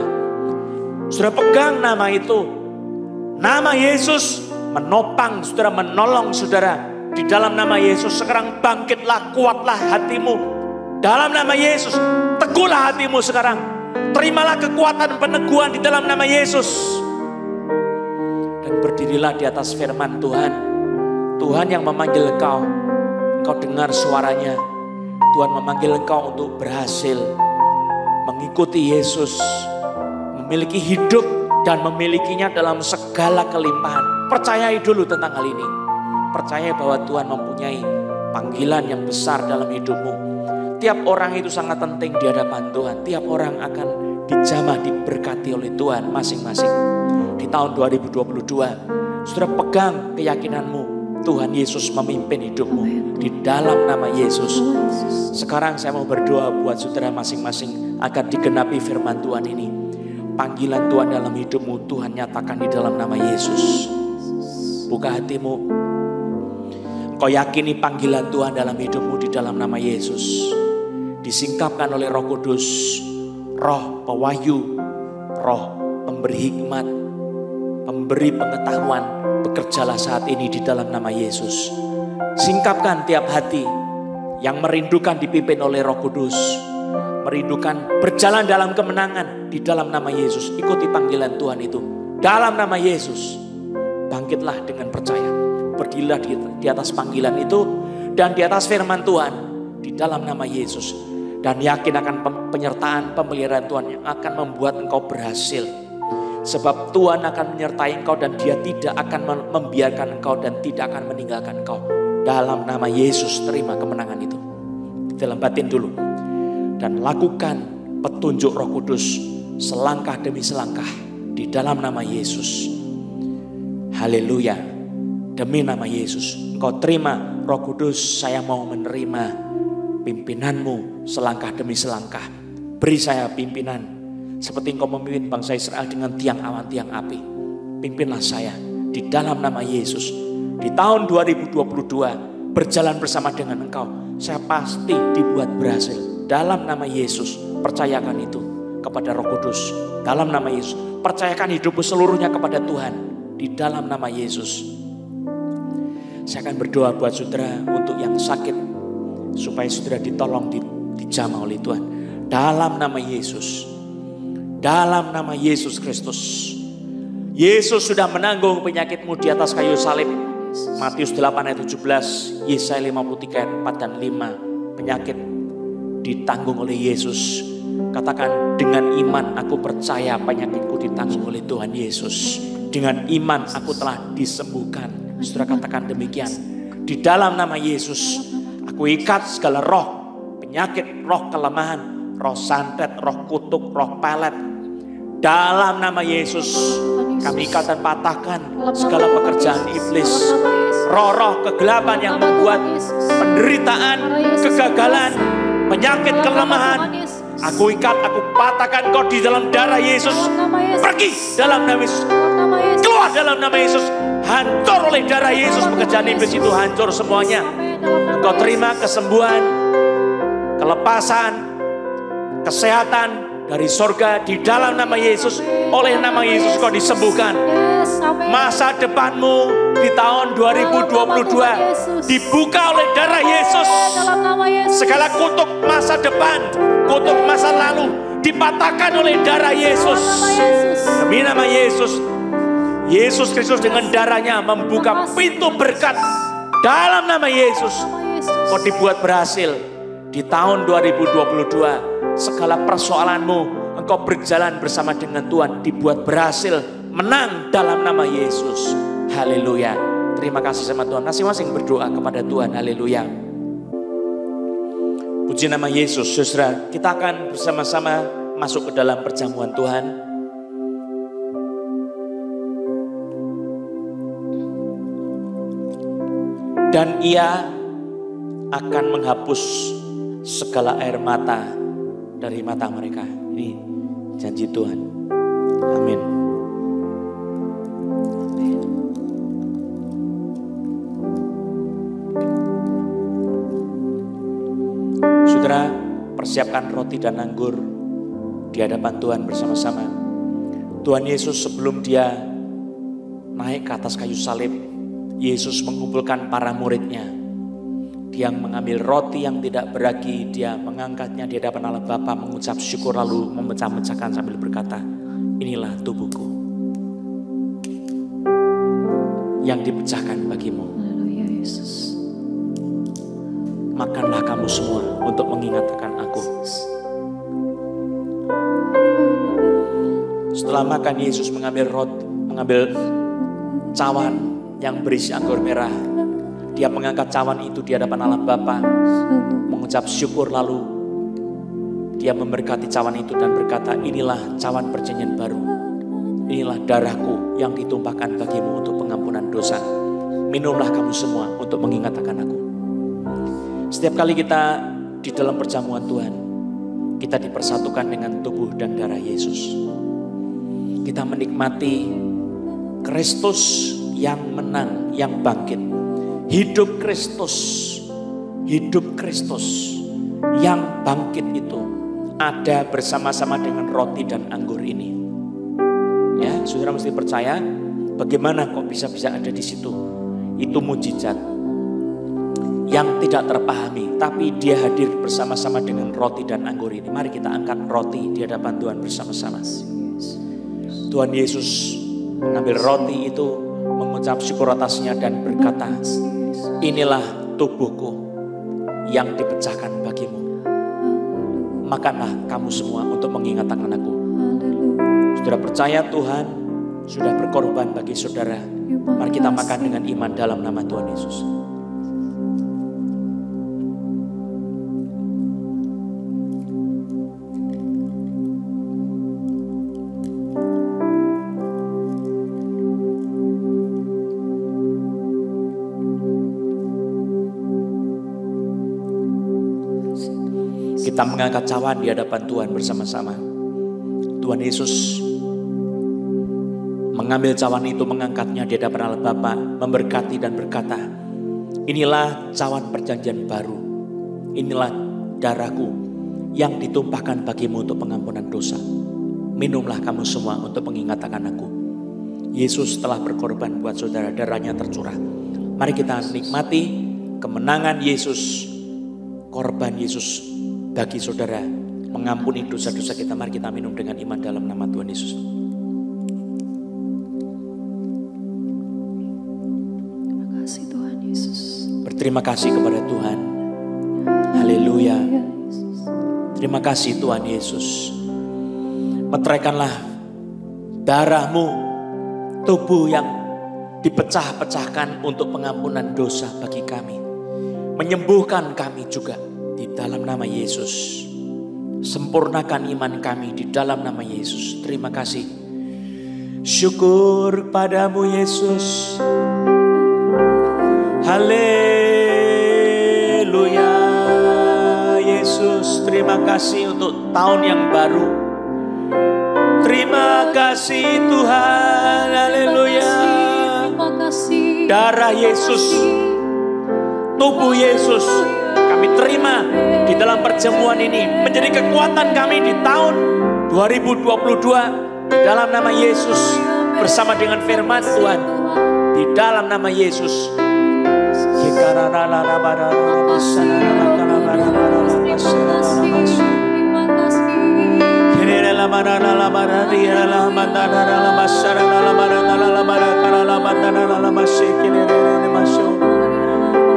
Saudara pegang nama itu. Nama Yesus menopang saudara, menolong saudara. Di dalam nama Yesus sekarang bangkitlah, kuatlah hatimu. Dalam nama Yesus, teguhlah hatimu sekarang. Terimalah kekuatan peneguhan di dalam nama Yesus. Dan berdirilah di atas firman Tuhan. Tuhan yang memanggil engkau. Engkau dengar suaranya. Tuhan memanggil engkau untuk berhasil mengikuti Yesus. Memiliki hidup dan memilikinya dalam segala kelimpahan. Percayai dulu tentang hal ini. Percaya bahwa Tuhan mempunyai panggilan yang besar dalam hidupmu. Tiap orang itu sangat penting di hadapan Tuhan. Tiap orang akan dijamah, diberkati oleh Tuhan masing-masing. Di tahun 2022, saudara pegang keyakinanmu. Tuhan Yesus memimpin hidupmu di dalam nama Yesus. Sekarang saya mau berdoa buat saudara masing-masing agar digenapi firman Tuhan ini. Panggilan Tuhan dalam hidupmu Tuhan nyatakan di dalam nama Yesus. Buka hatimu. Kau yakini panggilan Tuhan dalam hidupmu di dalam nama Yesus. Disingkapkan oleh Roh Kudus, Roh pewahyu, Roh pemberi hikmat, pemberi pengetahuan. Bekerjalah saat ini di dalam nama Yesus. Singkapkan tiap hati yang merindukan dipimpin oleh Roh Kudus. Merindukan berjalan dalam kemenangan di dalam nama Yesus. Ikuti panggilan Tuhan itu. Dalam nama Yesus. Bangkitlah dengan percaya. Berdirilah di atas panggilan itu. Dan di atas firman Tuhan. Di dalam nama Yesus. Dan yakin akan penyertaan pemeliharaan Tuhan yang akan membuat engkau berhasil. Sebab Tuhan akan menyertai engkau dan Dia tidak akan membiarkan engkau dan tidak akan meninggalkan engkau. Dalam nama Yesus terima kemenangan itu. Dalam batin dulu. Dan lakukan petunjuk Roh Kudus selangkah demi selangkah di dalam nama Yesus. Haleluya. Demi nama Yesus. Engkau terima Roh Kudus, saya mau menerima pimpinanmu selangkah demi selangkah. Beri saya pimpinan seperti engkau memimpin bangsa Israel dengan tiang awan, tiang api. Pimpinlah saya di dalam nama Yesus. Di tahun 2022 berjalan bersama dengan engkau. Saya pasti dibuat berhasil. Dalam nama Yesus, percayakan itu kepada Roh Kudus. Dalam nama Yesus, percayakan hidupmu seluruhnya kepada Tuhan. Di dalam nama Yesus. Saya akan berdoa buat saudara untuk yang sakit. Supaya saudara ditolong, dijamah oleh Tuhan. Dalam nama Yesus. Dalam nama Yesus Kristus. Yesus sudah menanggung penyakitmu di atas kayu salib. Matius 8 ayat 17. Yesaya 53 ayat 4 dan 5. Penyakit ditanggung oleh Yesus. Katakan, dengan iman aku percaya penyakitku ditanggung oleh Tuhan Yesus. Dengan iman aku telah disembuhkan. Saudara katakan demikian. Di dalam nama Yesus. Aku ikat segala roh penyakit, roh kelemahan, roh santet, roh kutuk, roh pelet. Dalam nama Yesus kami ikat dan patahkan segala pekerjaan iblis. Roh-roh kegelapan yang membuat penderitaan, kegagalan, penyakit, kelemahan. Aku ikat, aku patahkan kau di dalam darah Yesus. Pergi dalam nama Yesus. Keluar dalam nama Yesus. Hancur oleh darah Yesus. Pekerjaan iblis itu hancur semuanya. Engkau terima kesembuhan, kelepasan, kesehatan dari sorga di dalam nama Yesus. Oleh nama Yesus kau disembuhkan. Masa depanmu di tahun 2022 dibuka oleh darah Yesus. Segala kutuk masa depan, kutuk masa lalu dipatahkan oleh darah Yesus. Demi nama Yesus. Yesus Kristus dengan darahnya membuka pintu berkat. Dalam nama Yesus, kau dibuat berhasil di tahun 2022. Segala persoalanmu, engkau berjalan bersama dengan Tuhan, dibuat berhasil, menang dalam nama Yesus. Haleluya. Terima kasih sama Tuhan. Masing-masing berdoa kepada Tuhan. Haleluya. Puji nama Yesus. Saudara, kita akan bersama-sama masuk ke dalam perjamuan Tuhan. Dan Ia akan menghapus segala air mata dari mata mereka. Ini janji Tuhan. Amin. Saudara, persiapkan roti dan anggur di hadapan Tuhan bersama-sama. Tuhan Yesus sebelum dia naik ke atas kayu salib, Yesus mengumpulkan para muridnya. Dia mengambil roti yang tidak beragi, dia mengangkatnya di hadapan Allah Bapa, mengucap syukur lalu memecah-mecahkan sambil berkata, inilah tubuhku yang dipecahkan bagimu.
Haleluya Yesus.
Makanlah kamu semua untuk mengingatkan aku. Setelah makan, Yesus mengambil cawan yang berisi anggur merah. Dia mengangkat cawan itu di hadapan Allah Bapa, mengucap syukur lalu dia memberkati cawan itu dan berkata, inilah cawan perjanjian baru. Inilah darahku yang ditumpahkan bagimu untuk pengampunan dosa. Minumlah kamu semua untuk mengingatkan aku. Setiap kali kita di dalam perjamuan Tuhan, kita dipersatukan dengan tubuh dan darah Yesus. Kita menikmati Kristus yang menang, yang bangkit. Hidup Kristus yang bangkit itu ada bersama-sama dengan roti dan anggur ini. Ya, saudara mesti percaya, bagaimana kok bisa ada di situ? Itu mujizat yang tidak terpahami, tapi dia hadir bersama-sama dengan roti dan anggur ini. Mari kita angkat roti di hadapan Tuhan bersama-sama. Tuhan Yesus mengambil roti itu, mengucap syukur atasnya dan berkata, inilah tubuhku yang dipecahkan bagimu. Makanlah kamu semua untuk mengingatkan aku. Saudara percaya Tuhan sudah berkorban bagi saudara. Mari kita makan dengan iman dalam nama Tuhan Yesus. Kita mengangkat cawan di hadapan Tuhan bersama-sama. Tuhan Yesus mengambil cawan itu, mengangkatnya di hadapan Allah Bapa, memberkati dan berkata, inilah cawan perjanjian baru. Inilah darahku yang ditumpahkan bagimu untuk pengampunan dosa. Minumlah kamu semua untuk mengingatkan aku. Yesus telah berkorban buat saudara, darahnya tercurah. Mari kita nikmati kemenangan Yesus, korban Yesus bagi saudara, mengampuni dosa-dosa kita. Mari kita minum dengan iman dalam nama Tuhan Yesus.
Terima kasih Tuhan Yesus.
Berterima kasih kepada Tuhan. Haleluya. Terima kasih Tuhan Yesus. Meteraikanlah darahmu, tubuh yang dipecah-pecahkan untuk pengampunan dosa bagi kami. Menyembuhkan kami juga. Di dalam nama Yesus, sempurnakan iman kami di dalam nama Yesus. Terima kasih. Syukur padamu Yesus. Haleluya. Yesus, terima kasih untuk tahun yang baru. Terima kasih Tuhan. Haleluya. Darah Yesus, tubuh Yesus, kami terima di dalam perjamuan ini menjadi kekuatan kami di tahun 2022 di dalam nama Yesus, bersama dengan firman Tuhan di dalam nama Yesus.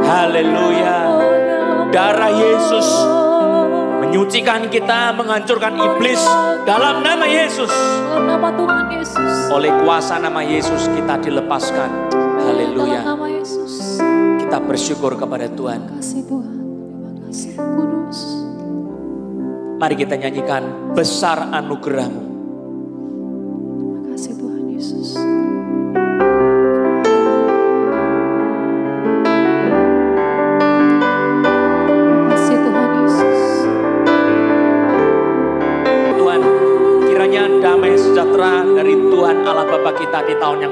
Haleluya. Darah Yesus menyucikan kita, menghancurkan iblis dalam nama Yesus.
Nama Tuhan Yesus.
Oleh kuasa nama Yesus kita dilepaskan. Haleluya.
Dalam nama Yesus.
Kita bersyukur kepada Tuhan.
Terima kasih Tuhan. Terima kasih Kudus.
Mari kita nyanyikan besar anugerah-Mu.
Terima kasih Tuhan Yesus. Terima kasih Tuhan Yesus.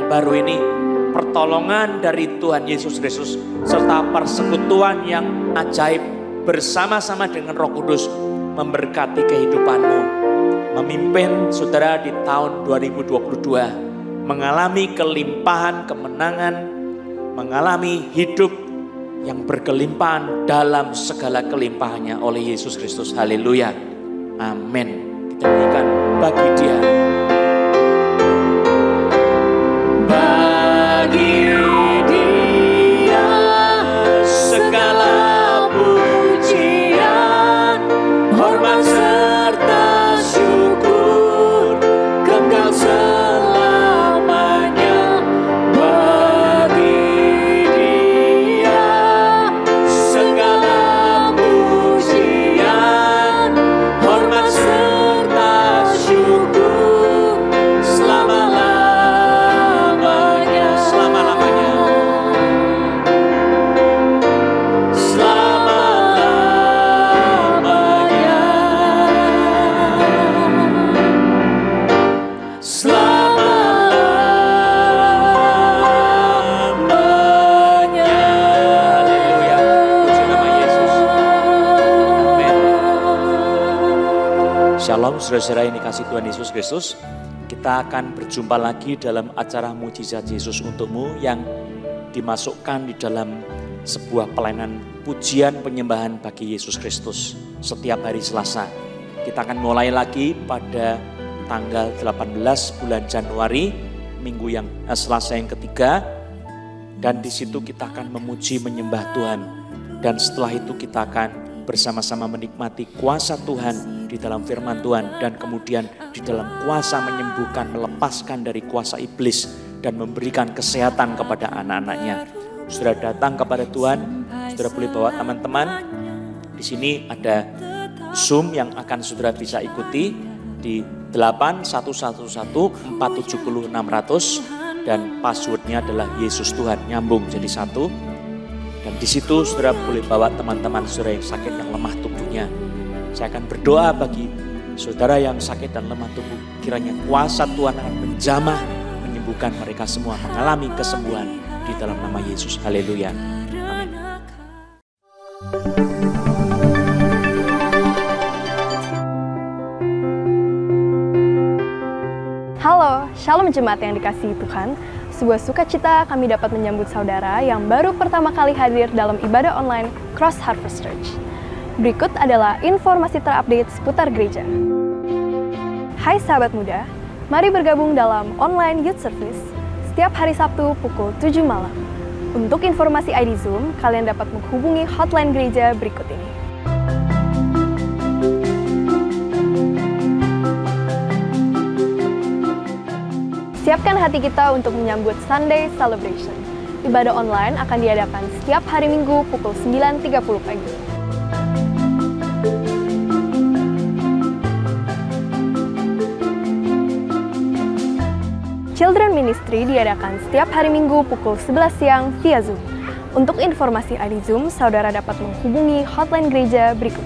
yang baru ini, pertolongan dari Tuhan Yesus Kristus, serta persekutuan yang ajaib bersama-sama dengan Roh Kudus memberkati kehidupanmu, memimpin saudara di tahun 2022, mengalami kelimpahan kemenangan, mengalami hidup yang berkelimpahan dalam segala kelimpahannya oleh Yesus Kristus. Haleluya. Amin. Kita berikan bagi Dia. Bagi Dia segala pujian, hormat serta syukur kekal selamanya. Bagi Dia segala pujian, hormat serta syukur selama-lamanya, selama-lamanya, selama-lamanya, selama-lamanya. Haleluya. Puji nama Yesus. Amin. Shalom saudara-saudara yang dikasih Tuhan Yesus Kristus. Kita akan berjumpa lagi dalam acara Mujizat Yesus Untukmu yang dimasukkan di dalam sebuah pelayanan pujian penyembahan bagi Yesus Kristus setiap hari Selasa. Kita akan mulai lagi pada tanggal 18 bulan Januari, minggu yang Selasa yang ketiga, dan di situ kita akan memuji menyembah Tuhan, dan setelah itu kita akan bersama-sama menikmati kuasa Tuhan di dalam firman Tuhan, dan kemudian di dalam kuasa menyembuhkan, melepaskan dari kuasa iblis dan memberikan kesehatan kepada anak-anaknya. Saudara datang kepada Tuhan, saudara boleh bawa teman-teman. Di sini ada Zoom yang akan saudara bisa ikuti di 8111470600 dan passwordnya adalah Yesus Tuhan, nyambung jadi satu. Dan di situ saudara boleh bawa teman-teman saudara yang sakit, yang lemah tubuhnya. Saya akan berdoa bagi saudara yang sakit dan lemah tubuh. Kiranya kuasa Tuhan akan menjamah, menyembuhkan mereka semua, mengalami kesembuhan di dalam nama Yesus. Haleluya. Amin.
Halo, Shalom Jemaat yang dikasihi Tuhan. Sebuah sukacita kami dapat menyambut saudara yang baru pertama kali hadir dalam ibadah online Cross Harvest Church. Berikut adalah informasi terupdate seputar gereja. Hai sahabat muda, mari bergabung dalam online youth service setiap hari Sabtu pukul 7 malam. Untuk informasi ID Zoom, kalian dapat menghubungi hotline gereja berikut ini. Siapkan hati kita untuk menyambut Sunday Celebration. Ibadah online akan diadakan setiap hari Minggu pukul 9.30 pagi. Children Ministry diadakan setiap hari Minggu pukul 11 siang via Zoom. Untuk informasi ID Zoom, saudara dapat menghubungi hotline gereja berikut.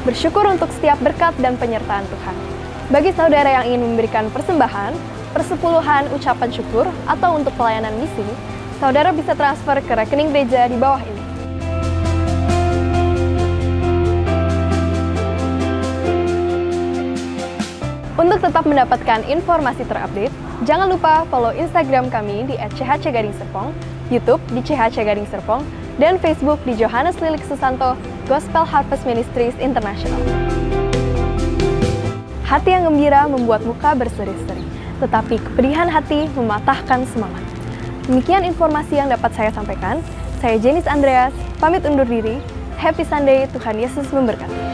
Bersyukur untuk setiap berkat dan penyertaan Tuhan. Bagi saudara yang ingin memberikan persembahan, persepuluhan, ucapan syukur, atau untuk pelayanan misi, saudara bisa transfer ke rekening gereja di bawah ini. Untuk tetap mendapatkan informasi terupdate, jangan lupa follow Instagram kami di @chhc_serpong, YouTube di chhc_serpong, dan Facebook di Johannes Lilik Susanto Gospel Harvest Ministries International. Hati yang gembira membuat muka berseri-seri, tetapi kepedihan hati mematahkan semangat. Demikian informasi yang dapat saya sampaikan. Saya Janice Andreas, pamit undur diri. Happy Sunday, Tuhan Yesus memberkati.